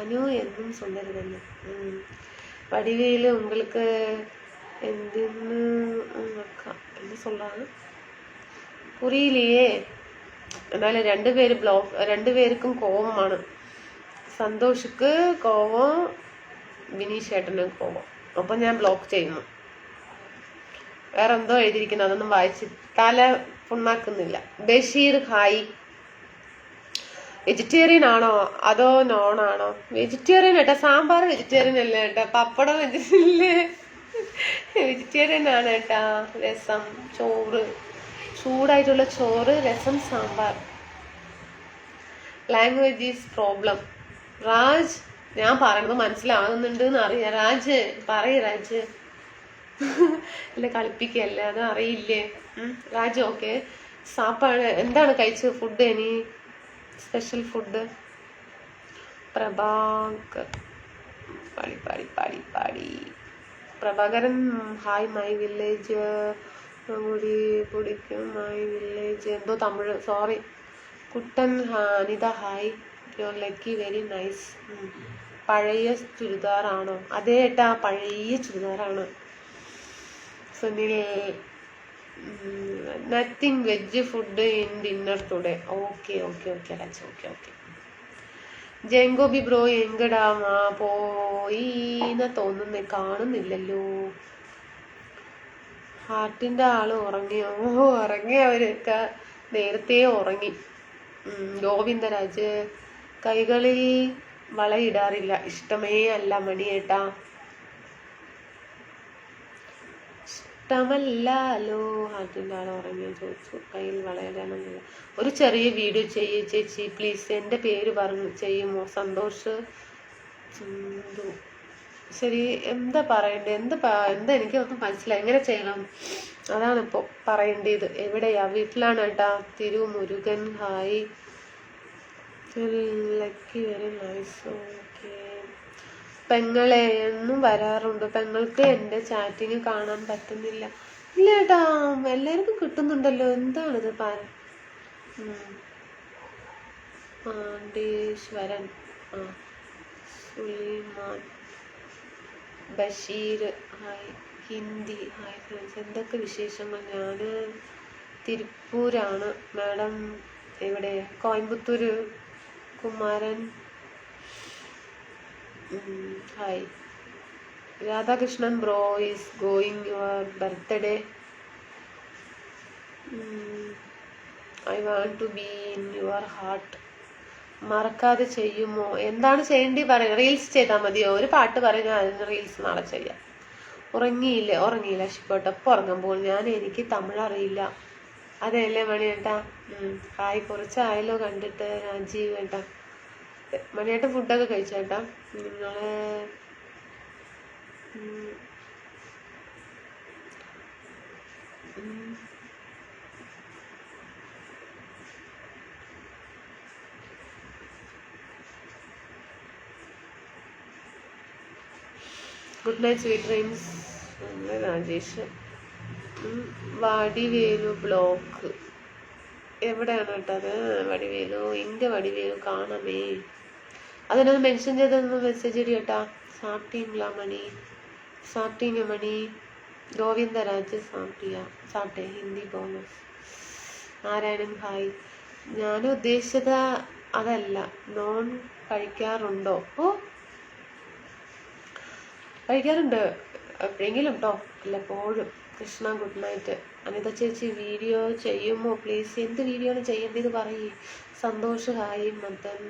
അനു എന്നും സുന്ദരതന്നെ. വടിവേലு உங்களுக்கு എന്തെന്ന് എന്ന് சொல்லாங்க പുരിയില്ലേ. എന്നാലും രണ്ടുപേർക്കും കോപമാണ്. സന്തോഷിക്ക് കോപം, വിനീഷ് ഏട്ടനും കോപം. അപ്പം ഞാൻ ബ്ലോക്ക് ചെയ്യുന്നു. വേറെ എന്തോ എഴുതിയിരിക്കുന്നു, അതൊന്നും വായിച്ച് തല പുണ്ണാക്കുന്നില്ല. ബഷീർ ഹായ്. വെജിറ്റേറിയൻ ആണോ അതോ നോൺ ആണോ? വെജിറ്റേറിയൻ ഏട്ടാ. സാമ്പാർ വെജിറ്റേറിയൻ അല്ലേ ഏട്ടാ. പപ്പടം വെജിറ്റേറിയൻ ആണ് ഏട്ടാ. രസം, ചോറ്, ചൂടായിട്ടുള്ള ചോറ്, രസം, sambar. Language is problem. Raj, ഞാൻ പറയുന്നത് മനസ്സിലാകുന്നുണ്ട് എന്ന് അറിയാം. രാജ് പറയ. രാജ് അല്ല കളിപ്പിക്കല്ല, അത് അറിയില്ലേ രാജ്. ഓക്കെ. സാപ്പാട് എന്താണ് കഴിച്ചത്? ഫുഡ് ഇനി സ്പെഷ്യൽ ഫുഡ്. പ്രഭാകർ പാടി പാടി പാടി പാടി. പ്രഭാകരൻ ഹായ്. മൈ വില്ലേജ് കൂടി പിടിക്കും. മൈ വില്ലേജ് എന്തോ Tamil, sorry. Kuttan Anitha hi. Your lucky very nice. പഴയ ചുരിദാറാണോ? അതേ ഏട്ടാ, പഴയ ചുരിദാറാണ്. Sunil nothing veg food in dinner today. Okay okay okay Raj. Okay okay. ജയങ്കോബി ബ്രോ എങ്കടാ പോയിന്ന് തോന്നുന്നേ, കാണുന്നില്ലല്ലോ. ഹാർട്ടിന്റെ ആള് ഉറങ്ങിയോ? ഉറങ്ങിയവരൊക്കെ നേരത്തെ ഉറങ്ങി. ഗോവിന്ദരാജ് കൈകളിൽ വളയിടാറില്ല, ഇഷ്ടമേ അല്ല മണിയേട്ടാ. ഇഷ്ടമല്ലോ. ഹാർട്ടിന്റെ ആള് ഉറങ്ങിയോ ചോദിച്ചു. കയ്യിൽ വളയിടാനൊന്നുമില്ല. ഒരു ചെറിയ വീഡിയോ ചെയ്യ് ചേച്ചി പ്ലീസ്. എൻ്റെ പേര് പറഞ്ഞു ചെയ്യുമോ? സന്തോഷ് ചിന്തു. ശരി, എന്താ പറയണ്ടേ? എന്താ എനിക്കൊന്നും മനസ്സിലായി. എങ്ങനെ ചെയ്യണം അതാണിപ്പോ പറയേണ്ടത്. എവിടെയാ? വീട്ടിലാണ് ഏട്ടാ. Thirumurugan hi. Lucky very nice. Okay. പെങ്ങളെ എന്നും വരാറുണ്ട്. പെങ്ങൾക്ക് എൻ്റെ ചാറ്റിങ് കാണാൻ പറ്റുന്നില്ല. ഇല്ല ഏട്ടാ, എല്ലാവർക്കും കിട്ടുന്നുണ്ടല്ലോ. എന്താണിത്? Pandeswaran, Sulaiman, Basheer hi. Hindi hi friends. എന്തൊക്കെ വിശേഷങ്ങൾ? ഞാൻ തിരുപ്പൂരാണ് മാഡം. എവിടെ? Coimbatore. Kumaran hi. Radhakrishnan bro is going your birthday. I want to be in your heart. മറക്കാതെ ചെയ്യുമോ? എന്താണ് ചെയ്യേണ്ടി പറയാം. റീൽസ് ചെയ്താൽ മതിയോ? ഒരു പാട്ട് പറഞ്ഞാൽ അതിന് റീൽസ് നാളെ ചെയ്യാം. ഉറങ്ങിയില്ല ശിക്കോട്ടെ. എപ്പോൾ ഉറങ്ങുമ്പോൾ എനിക്ക് തമിഴ് അറിയില്ല. അതെയല്ലേ മണിയേട്ടാ? ഹായ്. കുറച്ചായല്ലോ കണ്ടിട്ട്. രാജീവ് ഏട്ടാ. മണിയേട്ടൻ ഫുഡൊക്കെ കഴിച്ചേട്ടാ? നിങ്ങള് good night sweet dreams. Rajesh. Vadivelu block എവിടെയാണ് കേട്ടത്? വടിവേലു എൻ്റെ വടിവേലു കാണമേ. അതിനൊന്ന് മെൻഷൻ ചെയ്തൊന്ന് മെസ്സേജ് ഇടി കേട്ടാ. സാപ്പിങ് മണി. ഗോവിന്ദരാജ് സാപ്റ്റേ ഹിന്ദി ബോണസ്. നാരായണൻ ഹായ്. ഞാൻ ഉദ്ദേശിച്ചത് അതല്ല. നോൺ കഴിക്കാറുണ്ടോ? കഴിക്കാറുണ്ട് എപ്പോഴെങ്കിലും കേട്ടോ, വല്ലപ്പോഴും. Krishna good night. അനിത ചേച്ചി വീഡിയോ ചെയ്യുമോ പ്ലീസ്? എന്ത് വീഡിയോ ആണ് ചെയ്യേണ്ടത് പറയേ. Santhosh hi. Madan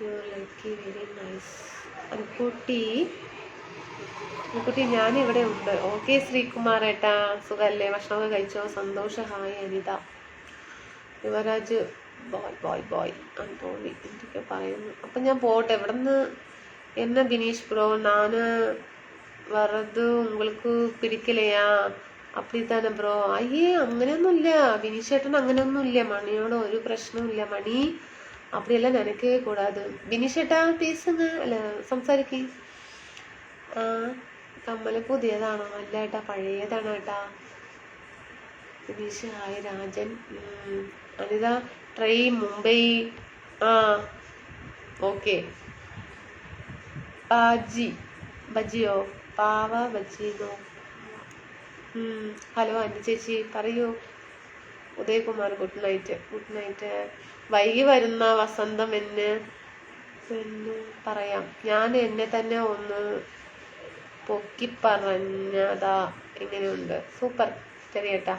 your lucky very nice. Anukutty ഞാനിവിടെ ഉണ്ട്. ഓക്കെ ശ്രീകുമാർ ഏട്ടാ, സുഖല്ലേ? ഭക്ഷണമൊക്കെ കഴിച്ചോ? സന്തോഷ് ഹായ്. അനിത. യുവരാജ് ബോയ് അന്തോണി എന്തൊക്കെ പറയുന്നു. അപ്പം ഞാൻ പോട്ടെ. എവിടെ നിന്ന് என்ன தினேஷ் ப்ரோ, நான் வரது உங்களுக்கு பிடிக்கலையா? അപ്പടിത്താനെ ബ്രോ. അയ്യേ അങ്ങനെയൊന്നുമില്ല ബിനീഷേട്ടൻ, അങ്ങനെയൊന്നുമില്ല. മണിയോട് ഒരു പ്രശ്നമില്ല. മണി അപ്പടിയെല്ലാം നിനക്ക് കൂടാതെ. ബിനീഷേട്ടാ പേസുങ്ങ അല്ല സംസാരിക്ക്. ആ കമ്മല് പുതിയതാണോ? അല്ല ഏട്ടാ പഴയതാണ് ഏട്ടാ. ബിനീഷ് ഹായ് രാജൻ. അനിത ട്രൈ മുംബൈ. ആ ഓക്കെ. ബാജി ബജിയോ പാവ ബജിന്നോ? ഹലോ ആൻറ്റി ചേച്ചി പറയൂ. Udayakumar good night. Good night. വൈകി വരുന്ന വസന്തം എന്ന് പറയാം. ഞാൻ എന്നെ തന്നെ ഒന്ന് പൊക്കി പറഞ്ഞതാ. എങ്ങനെയുണ്ട്? സൂപ്പർ ശരിയേട്ടാ.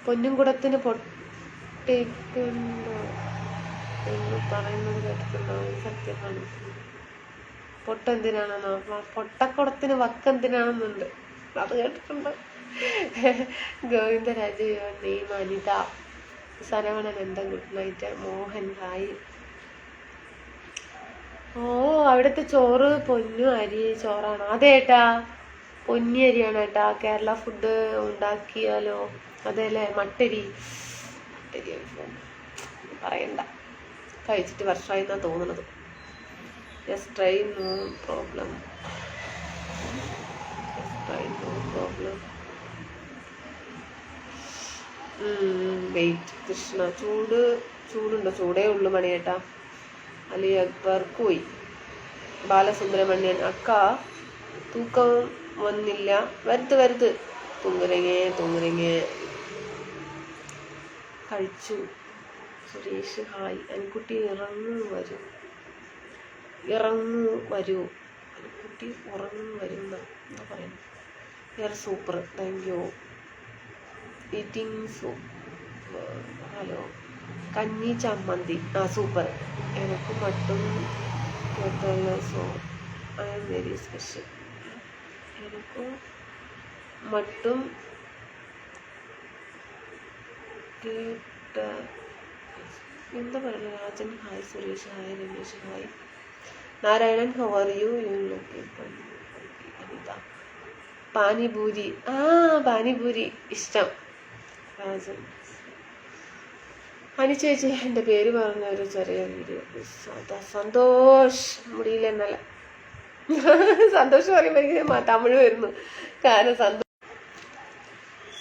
പൊന്നുംകുടത്തിന് പൊട്ടിക്കുണ്ടോ എന്ന് പറയുന്നത് കേട്ടിട്ടുണ്ടോ? സത്യമാണ്. പൊട്ടെന്തിനാണെന്നോ? പൊട്ടക്കുടത്തിന് വക്കെന്തിനാണെന്നുണ്ട്, അത് കേട്ടിട്ടുണ്ട്. ഗോവിന്ദരാജ് നെയ്മ അനിത സരവണൻ എന്താ ഗുഡ് നൈറ്റ്. മോഹൻ ഹായ്. ഓ അവിടുത്തെ ചോറ് പൊന്നു അരി ചോറാണോ? അതേട്ടാ പൊന്നി അരിയാണ് ഏട്ടാ. കേരള ഫുഡ് ഉണ്ടാക്കിയാലോ? അതെല്ലേ മട്ടരി. മട്ടരി പറയണ്ട, കഴിച്ചിട്ട് വർഷമായി എന്നാ തോന്നുന്നത്. Yes try no problem. Wait Krishna. ചൂടുണ്ടോ? ചൂടേ ഉള്ളു മണിയേട്ടാ. അലി അക്ബർ പോയി. ബാലസുബ്രഹ്മണ്യൻ അക്ക തൂക്കം വന്നില്ല. വരുത്ത് തൂങ്ങരങ്ങേ കഴിച്ചു. സുരേഷ് ഹായ്. അനിക്കുട്ടി ഇറങ്ങു വരൂ. അനിക്കുട്ടി ഉറങ്ങു വരുന്ന എന്താ പറയുന്നത്? വേറെ super thank you. Eating soup. Hello കഞ്ഞി ചമ്മന്തി. ആ സൂപ്പർ. എനിക്ക് മട്ടും so I am very special. എനിക്ക് മട്ടും കേട്ട എന്താ പറയുക? Rajan hi. Suresh hi. Ramesh hi. Narayanan how are you? Anitha panipuri. Panipuri ഇഷ്ടം. രാജൻ അനി ചേച്ചി എൻ്റെ പേര് പറഞ്ഞ ഒരു ചെറിയ വീഡിയോ. സന്തോഷ് മുടിയില്ല എന്നല്ല, സന്തോഷം പറയുമ്പോൾ തമിഴ് വരുന്നു. കാരണം സന്തോഷ്.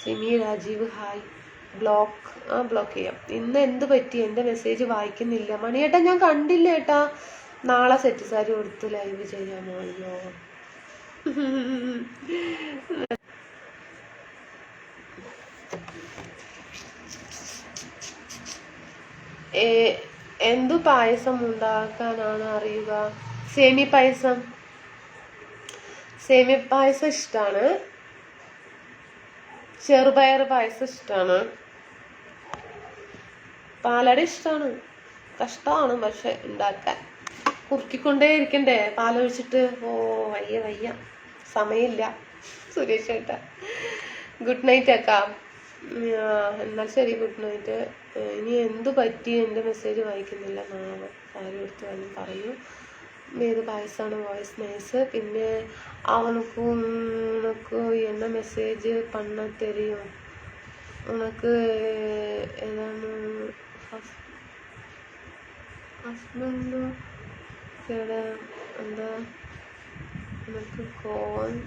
സിമി രാജീവ് ഹായ്. ബ്ലോക്ക് ചെയ്യാം. ഇന്ന് എന്ത് പറ്റി? എൻ്റെ മെസ്സേജ് വായിക്കുന്നില്ല. മണിയേട്ടാ ഞാൻ കണ്ടില്ല ഏട്ടാ. നാളെ സെറ്റ് സാരി കൊടുത്ത് ലൈവ് ചെയ്യാമോ? അയ്യോ എന്തു പായസം ഉണ്ടാക്കാനാണ് അറിയുക? സേമിയ പായസം ഇഷ്ടമാണ്. ചെറുപയർ പായസം ഇഷ്ടമാണ്. പാലട ഇഷ്ടമാണ്. കഷ്ടമാണ് പക്ഷെ ഉണ്ടാക്കാൻ. കുറുക്കിക്കൊണ്ടേ ഇരിക്കണ്ടേ പാലൊഴിച്ചിട്ട്. ഓ വയ്യ സമയമില്ല. സുരേഷ് ഏട്ടാ ഗുഡ് നൈറ്റ് അക്കാ. എന്നാൽ ശരി ഗുഡ് നൈറ്റ്. ഇനി എന്തു പറ്റി? എൻ്റെ മെസ്സേജ് വായിക്കുന്നില്ല. നാളെ സാരി എടുത്ത് വന്ന് പറയൂ. ഏത് പായസമാണ്? Voice nice. പിന്നെ അവനക്ക് എന്ന മെസ്സേജ് പണ്ണ തെരിയും. ഉനക്ക് ഏതാണ് ഹസ്ബൻഡ് എന്താ உனக்கு கோவம்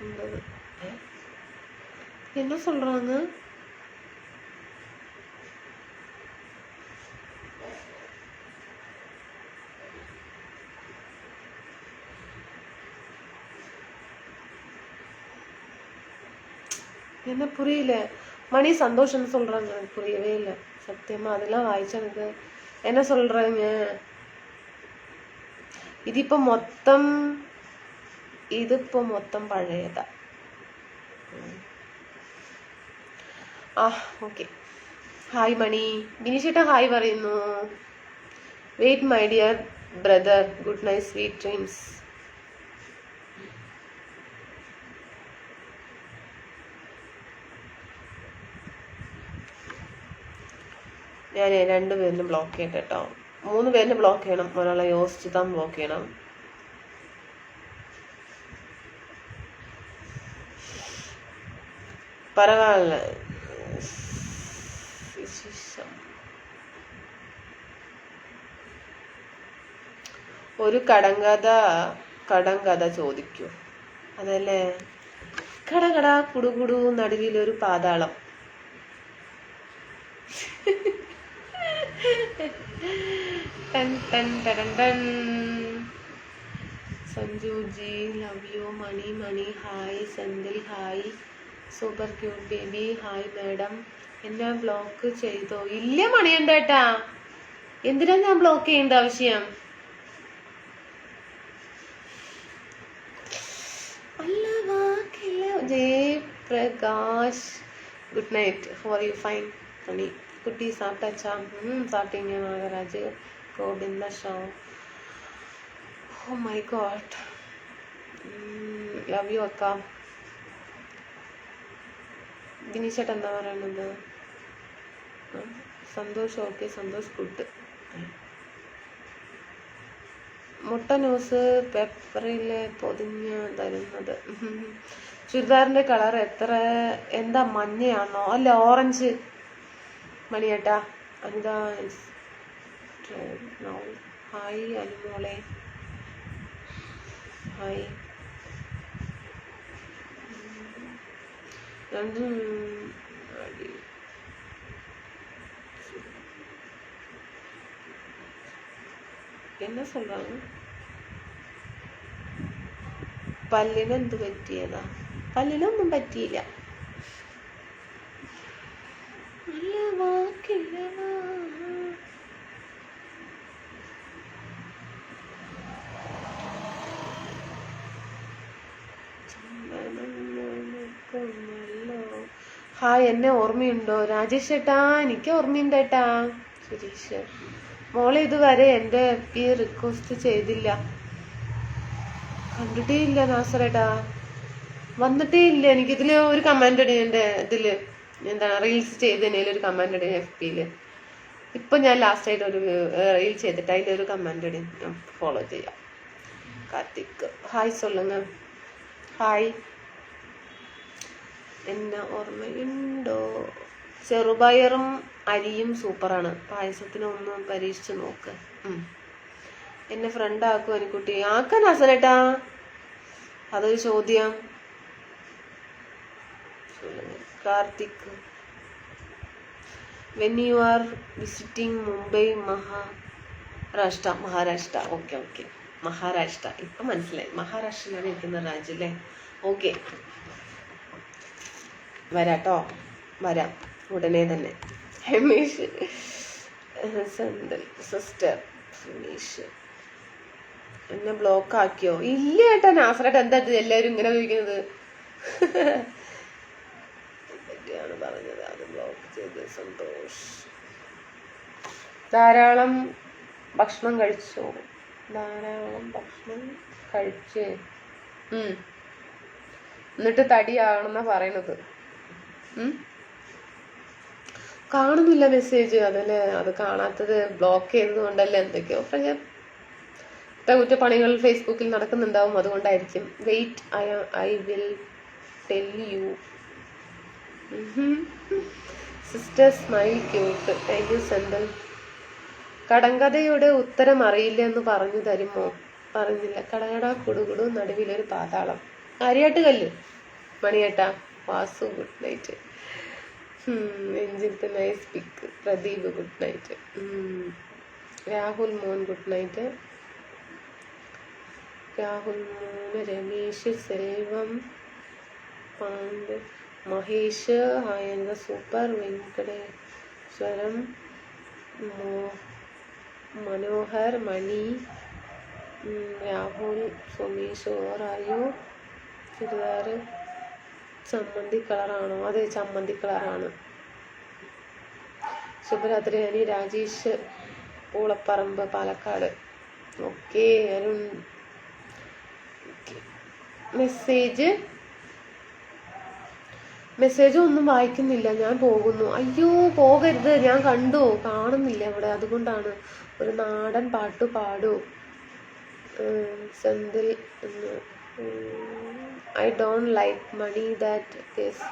உள்ளது? என்ன சொல்றாங்க? என்ன புரியல. மணி சந்தோஷம்னு சொல்றாங்க. எனக்கு புரியவே இல்லை சத்தியமா. அதெல்லாம் வாய்ச்சா எனக்கு என்ன சொல்றாங்க? ഇതിപ്പോ മൊത്തം പഴയതാ. ഓക്കെ. ഹായ് മണി. ബിനിഷേട്ടാ ഹായ് പറയുന്നു. Wait my dear brother. Good night sweet dreams. ഞാൻ 2 പേരിനും ബ്ലോക്ക് ചെയ്യട്ടെ കേട്ടോ. 3 പേരിന് ബ്ലോക്ക് ചെയ്യണം. ഒരാളെ യോസിച്ചിതാൻ ബ്ലോക്ക് ചെയ്യണം. பரவாயில்ல. ഒരു കടങ്കഥ ചോദിക്കൂ. അതല്ലേ, കടകട കുടുകുടു നടുവിലൊരു പാതാളം. Sanjuji love you. Mani hi. Senthil hi. Super cute baby hi madam. എന്നെ ബ്ലോക്ക് ചെയ്തോ? ഇല്ല മണിയണ്ടേട്ടാ, എന്തിനാ ഞാൻ ബ്ലോക്ക് ചെയ്യേണ്ട ആവശ്യം? Jayaprakash good night for you fine பண்ணி குட்டி சாப்பிட்டாச்சா? சாப்பிட்டீங்க Nagaraj. Govinda Shah. Oh my god, love you അക്ക. ദിനീഷേട്ടൻ എന്താ പറയണത്? Santhosh okay, Santhosh good. മുട്ട ന്യൂസ് പേപ്പറിൽ പൊതിഞ്ഞ് തരുന്നത്. ചുരിദാറിന്റെ കളർ എന്താ മഞ്ഞയാണോ? അല്ല ഓറഞ്ച്. മണിയേട്ടാ. അനിത ഹായ് അനുമോളെ ഹായ്. என்ன சொல்றாங்க? പല്ലിന് എന്ത് പറ്റിയതാ? പല്ലിനൊന്നും പറ്റിയില്ല. ഹായ്, എന്നെ ഓർമ്മയുണ്ടോ? രാജേഷ് ചേട്ടാ, എനിക്ക് ഓർമ്മയുണ്ട് ഏട്ടാ. സുരേഷ് മോളെ ഇതുവരെ എൻ്റെ ഈ റിക്വസ്റ്റ് ചെയ്തില്ല. കണ്ടിട്ടേ ഇല്ല നാസറേട്ടാ, വന്നിട്ടേ ഇല്ല. എനിക്കിതില് ഒരു കമന്റ് ഇടി, എൻ്റെ ഇതില് എന്താണ് റീൽസ് ചെയ്തതിൽ ഒരു കമന്റ് ഇടി FB-യിൽ. ഇപ്പൊ ഞാൻ ലാസ്റ്റ് ആയിട്ട് ഒരു റീൽ ചെയ്തിട്ട് അതിലൊരു കമന്റ് ഇടി, ഫോളോ ചെയ്യാം. കാർത്തിക് ഹായ് சொல்லுங்க. ഹായ്. എന്നെ ഓർമ്മയുണ്ടോ? ചെറുപയറും അരിയും സൂപ്പറാണ്. പായസത്തിന് ഒന്ന് പരീക്ഷിച്ച് നോക്ക്. എന്നെ ഫ്രണ്ട് ആക്കും എനിക്കുട്ടി. ആക്കാൻ അസലേട്ടാ, അതൊരു ചോദ്യം. Karthik when you are visiting Mumbai Maharashtra. Okay okay, Maharashtra. ഇപ്പൊ മനസ്സിലായി, മഹാരാഷ്ട്രയിലാണ് ഇരിക്കുന്ന രാജ്യം അല്ലേ? ഓക്കെ, വരാട്ടോ, വരാം ഉടനെ തന്നെ. ഹെമീഷ് സെന്തൽ സിസ്റ്റർ സുനീഷ് എന്നെ ബ്ലോക്ക് ആക്കിയോ? ഇല്ല ഏട്ടാ. നാസറേട്ട എന്താ എല്ലാവരും ഇങ്ങനെ ചോദിക്കുന്നത്? പറ്റിയാണ് പറഞ്ഞത്, അത് ബ്ലോക്ക് ചെയ്ത്. സന്തോഷ് ധാരാളം ഭക്ഷണം കഴിച്ചോ? ധാരാളം ഭക്ഷണം കഴിച്ച് എന്നിട്ട് തടിയാണെന്നാ പറയണത്. കാണുന്നില്ല മെസ്സേജ്. അതല്ലേ, അത് കാണാത്തത് ബ്ലോക്ക് ചെയ്തത് കൊണ്ടല്ലേ. എന്തൊക്കെയോ കുറ്റപ്പണികൾ ഫേസ്ബുക്കിൽ നടക്കുന്നുണ്ടാവും, അതുകൊണ്ടായിരിക്കും. Wait, I will tell you. Sister smile cute. Thank you Senthil. കടങ്കഥയുടെ ഉത്തരം അറിയില്ല എന്ന് പറഞ്ഞു തരുമോ? പറഞ്ഞില്ല. കടകട കുടുകുടു നടുവിലൊരു പാതാളം. ആര്യാട്ടുകല്ല്. മണിയേട്ടാ. Vasu good night. Ranjith nice pic. Pradeep good night. Rahul മോൻ ഗുഡ് നൈറ്റ്. രാഹുൽ മോന്. രമേശ് സെൽവം പാണ്ഡ് മഹേഷ് ഹായ് എന്താ സൂപ്പർ. വെങ്കടേശ്വരം മനോഹർ മണി രാഹുൽ സുമേഷ്. ഓർ ആയോ? ചുരിദാർ ചമ്മന്തി കളറാണോ? അതെ, ചമ്മന്തി കളറാണ്. ശുഭരാത്രി honey. Rajesh Poolapparambu Palakkad. Okay Arun. Message ഒന്നും വായിക്കുന്നില്ല. ഞാൻ പോകുന്നു. അയ്യോ പോകരുത്, ഞാൻ കണ്ടു, കാണുന്നില്ല ഇവിടെ, അതുകൊണ്ടാണ്. ഒരു നാടൻ പാട്ട് പാടൂ. Senthil I don't like money that case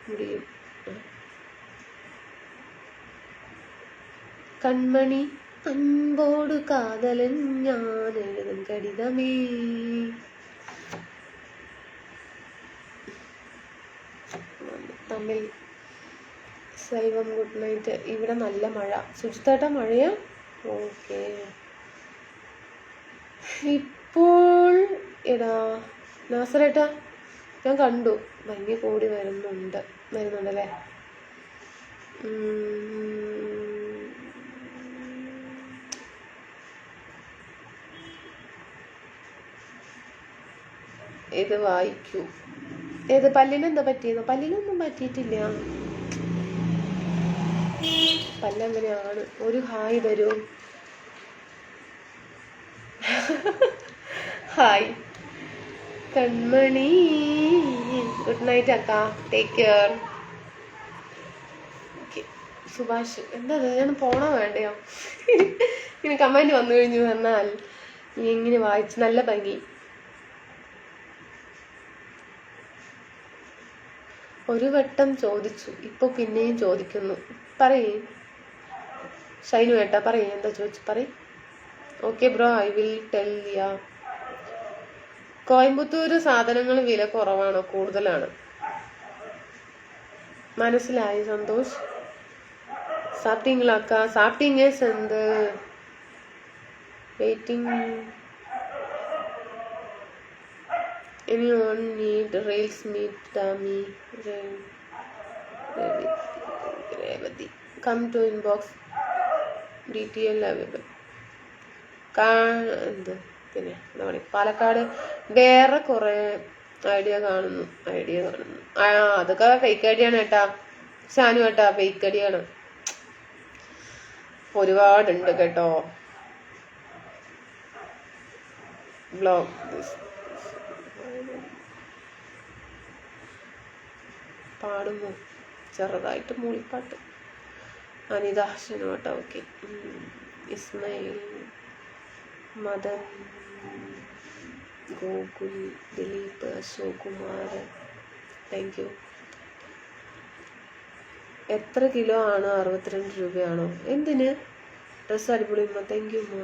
മുടിയും. കൺമണി അൻപോട് കാതലൻ ഞാൻ എഴുതും കടിതമേ. Tamil Selvam good night. ഇവിടെ നല്ല മഴ. സുജിത്തേട്ടാ മഴയാ? ഓക്കെ. ഇപ്പോൾ എടാ നാസറേട്ടാ ഞാൻ കണ്ടു ഭംഗി കൂടി വരുന്നുണ്ടല്ലേ. ഇത് വായിക്കൂ. ഏത് പല്ലിനെന്താ പറ്റിയെന്നോ? പല്ലിനൊന്നും പറ്റിയിട്ടില്ല. പല്ലങ്ങനെയാണ്. ഒരു ഹായ് വരൂ. ഹായ് കൺമണി. ഗുഡ് നൈറ്റ് അക്ക. Take care. ഓക്കെ. സുഭാഷ് എന്താ ഞാൻ പോണോ വേണ്ടയോ? ഇങ്ങനെ കമന്റ് വന്നു കഴിഞ്ഞു പറഞ്ഞാൽ നീ ഇങ്ങനെ വായിച്ച് നല്ല ഭംഗി. ഒരു വട്ടം ചോദിച്ചു, ഇപ്പൊ പിന്നെയും ചോദിക്കുന്നു. പറയേ ഷൈനു ഏട്ടാ, പറയേ എന്താ ചോദിച്ചു പറയേ. Okay bro, I will tell. Yeah, Coimbatore സാധനങ്ങൾ വില കുറവാണോ കൂടുതലാണ്? മനസ്സിലായി സന്തോഷ്. സാപ്പിട്ടീங்களா? സാപ്പിട്ടീங்க செந்து waiting. Anyone need rails meet Dami Revati? Come to inbox. DTL available. പിന്നെ എന്താ പറയുക, പാലക്കാട് വേറെ കുറെ ഐഡിയ കാണുന്നു. അതൊക്കെ ഫേക്ക് ഐഡിയാണ് കേട്ടാ ഷാനു കേട്ടാ, ഫേക്ക് ഐഡിയാണ് ഒരുപാടുണ്ട് കേട്ടോ. ബ്ലോഗ് പാടുമോ? ചെറുതായിട്ട് മൂളിപ്പാട്ട്. അനിത ഷനു കേട്ടോ. Okay. Ismail, Madan, Gokul, Dileep, Ashok Kumar, thank you. എത്ര കിലോ ആണ്? 62 രൂപയാണോ? എന്തിന്? ഡ്രസ് അടിപൊളി. താങ്ക് യു മാ.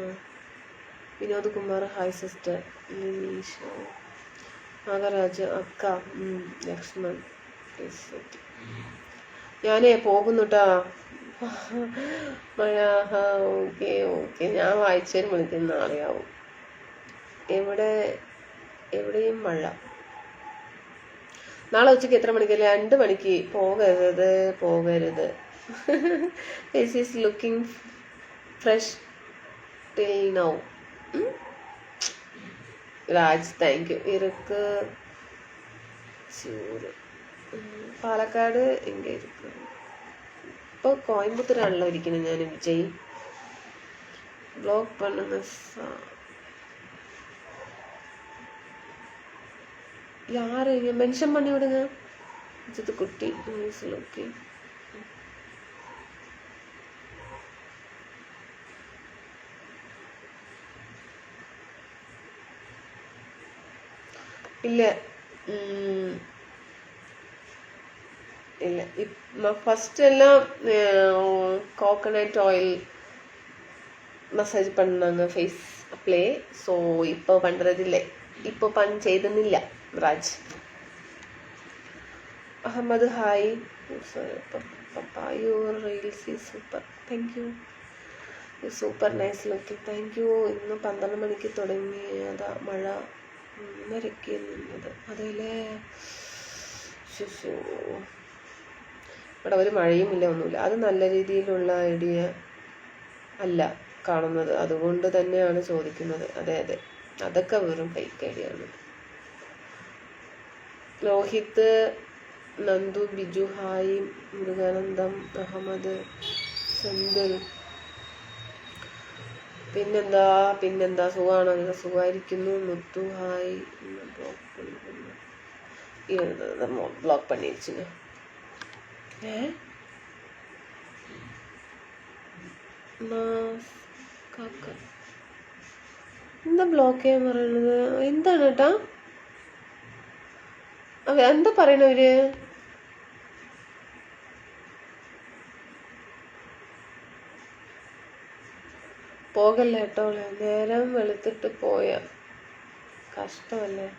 Vinod Kumar, hi sister. നിമീഷ, നാഗരാജ്, അക്ക, ലക്ഷ്മൺ. ഞാനേ പോകുന്നുട്ടാ. മഴ. ഓക്കെ ഓക്കെ, ഞാൻ വായിച്ചതിന് വിളിക്കുന്ന നാളെയാവും. എവിടെയും മഴ. നാളെ ഉച്ചയ്ക്ക് എത്ര മണിക്ക്? 2 മണിക്ക്. പോകരുത്. This is looking fresh till now. Raj, thank you. ഇറുക്ക് ചൂര്. പാലക്കാട് എങ്ക ഇருக்கு? ഇപ്പോൾ കോയമ്പത്തൂരാണല്ലോ ഇരിക്കുന്നത് ഞാൻ. വിജയ് ബ്ലോഗ് பண்ணுங்க. யாரு மென்ஷன் பண்ணி விடுங்க. இது குட்டி ஓகே. ഇല്ല ஃபர்ஸ்ட் எல்லாம் கோகனட் ஆயில் மசாஜ் பண்ணாங்க ஃபேஸ் அப்ளை. ஸோ இப்போ பண்ணுறதில்ல. இப்போ ചെയ്തുന്നില്ല. Raj Ahmed, hi. Your reels is super. Thank you. Super nice looking. Thank you. ഇന്ന് 12 മണിക്ക് തുടങ്ങിയതാ മഴ. 1:30 നിന്നത്. അതേലേ. ഇവിടെ ഒരു മഴയുമില്ല, ഒന്നുമില്ല. അത് നല്ല രീതിയിലുള്ള ഐഡിയ അല്ല കാണുന്നത്. അതുകൊണ്ട് തന്നെയാണ് ചോദിക്കുന്നത്. അതെ, അതൊക്കെ വെറും ഫേക്ക് ഐഡിയ ആണ്. ലോഹിത്, നന്ദു, ബിജു, ഹായ്. മുരുകാനന്ദം, അഹമ്മദ്, സെന്തിൽ. പിന്നെന്താ സുഖമാണോ? സുഖമായിരിക്കുന്നു. മുത്തു, ഹായ്. ബ്ലോക്ക് പണിയിരിച്ചു. എന്താ ബ്ലോക്ക് ചെയ്യാൻ പറയണത്? എന്താണ് കേട്ടാ? എന്താ പറയണവര്? പോകല്ലേ കേട്ടോ, നേരം വെളുത്തിട്ട് പോയ കഷ്ടമല്ലേ.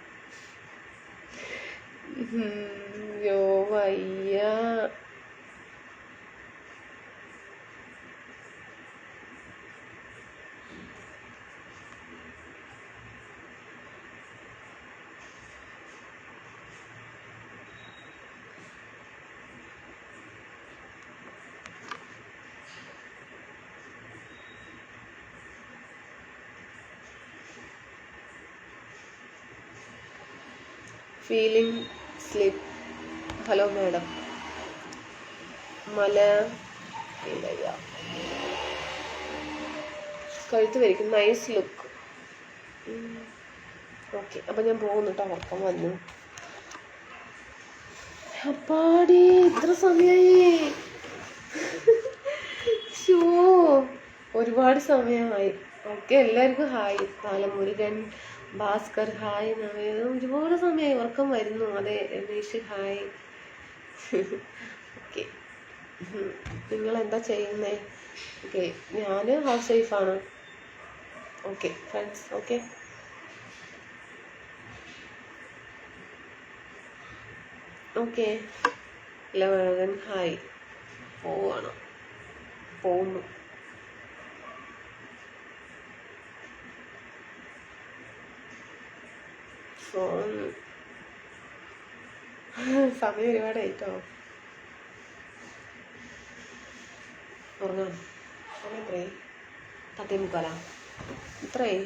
യോ വയ്യ. Feeling slip. Hello madam. മല കഴുത്ത് വരിക്കും. Nice look. ഓക്കെ, അപ്പം ഞാൻ പോകുന്നു കേട്ടോ, ഉറക്കം വന്നു. അപ്പാടി ഇത്ര സമയമായി. ഷോ, ഒരുപാട് സമയമായി. ഓക്കെ, എല്ലാവർക്കും ഹായ്. ബാലമുരുകൻ, ഭാസ്കർ ഹായ്. ഒരുപാട് സമയമായി, ഉറക്കം വരുന്നു. അതെ, രമേശ് ഹായ്. ഓക്കെ, നിങ്ങളെന്താ ചെയ്യുന്നേ? ഓക്കെ, ഞാൻ ഹൗസ് വൈഫാണ്. Okay friends, okay. ഓക്കെ, എല്ലാവരും ഹായ്. പോകുന്നു. സമയം ഒരുപാടായിട്ടോ, ഉറങ്ങണം. സമയം എത്രയായി? 10:45. ഇത്രയായി.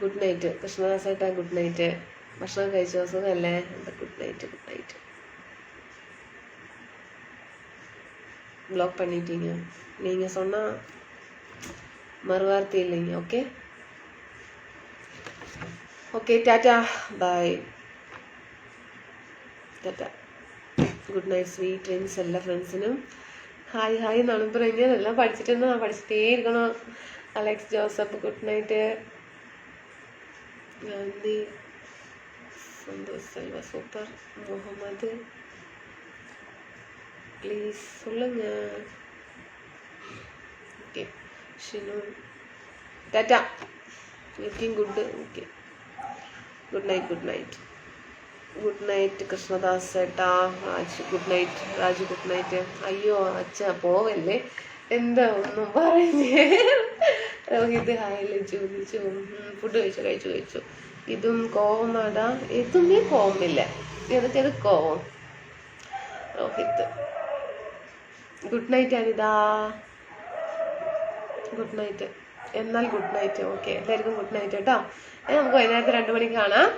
ഗുഡ് നൈറ്റ് കൃഷ്ണദാസേട്ടാ, ഗുഡ് നൈറ്റ്. ഭക്ഷണം കഴിച്ച സുഖമല്ലേ? എന്താ good night. Good night. Block பண்ணிட்டீங்க. நீங்கள் சொன்னால் மறுவார்த்தை இல்லைங்க. Okay okay, tata bye. Tata, good night, sweet dreams എല്ലാ ഫ്രണ്ട്സിനും. ഹായ് ഹായ് എന്നാണ് പറഞ്ഞാൽ എല്ലാം പഠിച്ചിട്ടേ ഇരിക്കണം. Alex Joseph good night. Gandhi, Santhosh Selva super. Muhammad please சொல்லுங்க. Okay Shinu, tata. Looking good. Okay, good night. Good night. Good night Krishnadas ചേട്ടാ. Raju good night. Raju good night. അയ്യോ അച്ഛാ പോവല്ലേ, എന്താ ഒന്നും പറഞ്ഞേ. രോഹിത് ഹായ്. ലജു ഫുഡ് കഴിച്ചു. ഇതും കോവമാടാ? ഇതുമേ കോവമില്ല. ഏത് കോവം? Rohit good night. Anitha good night. എന്നാൽ ഗുഡ് നൈറ്റ്. ഓക്കെ, എല്ലാവർക്കും ഗുഡ് നൈറ്റ് കേട്ടോ. നമുക്ക് വൈകുന്നേരത്തെ 2 മണിക്ക് കാണാം.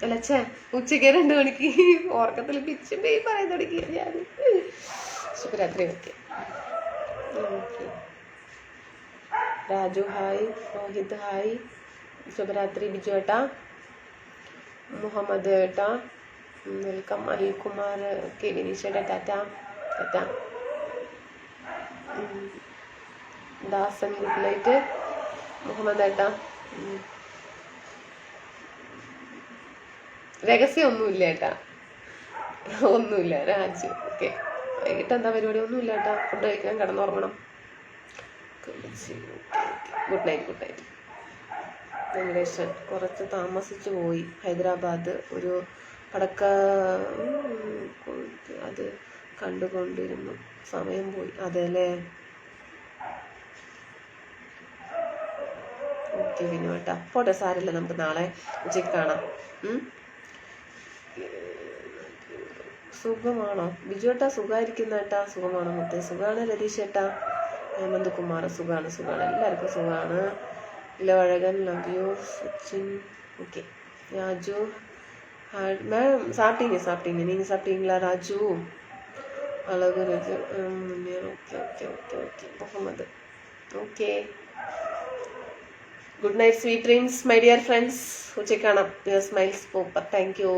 അല്ലച്ചേ, ഉച്ചയ്ക്ക് 2 മണിക്ക്. ഓർക്കത്തിൽ പിച്ചും പേര് പറയാൻ തുടങ്ങി ഞാൻ. ശുഭരാത്രി. Okay. Raju hi. Rohit hi. ശുഭരാത്രി. ബിജു ഏട്ടാ, മുഹമ്മദ് ഏട്ടാ വെൽക്കം. അനിൽകുമാർ കെ. വിനീഷേട്ടാ tata. Tata. Dasan good night. Muhammad ഏട്ടാ രഹസ്യം ഒന്നുമില്ല ഏട്ടാ, ഒന്നുമില്ല. രാജു ഓക്കെ. വൈകിട്ട് എന്താ പരിപാടി? ഒന്നുമില്ല ഏട്ടാ, ഫുഡ് കഴിക്കാൻ കിടന്നുറങ്ങണം. Good night. Good night. Venkatesan കുറച്ച് താമസിച്ചു പോയി. ഹൈദരാബാദ് ഒരു പടക്ക അത് കണ്ടുകൊണ്ടിരുന്നു, സമയം പോയി. അതെ അല്ലേ? ഓക്കെ വിനു കേട്ടാ, പോട്ടെ, സാരില്ല. നമുക്ക് നാളെ ഉച്ചയ്ക്ക് കാണാം. സുഖമാണോ ബിജു ഏട്ടാ? സുഖമായിരിക്കുന്ന ഏട്ടാ. സുഖമാണോ മുത്തേ? സുഖമാണ്. രതീഷ് ഏട്ടാ, ഹേമന്ത് കുമാർ സുഖമാണ്. എല്ലാവർക്കും സുഖമാണ്. Ilavazhagan love you. Sachin okay. Raju ma'am சாப்பிட்டீங்க நீங்கள் சாப்பிட்டீங்களா? ராஜு அழகு okay. Muhammad okay. Good night sweet dreams my dear friends. ഉച്ചയ്ക്ക് കാണാം. Your smiles super. Thank U.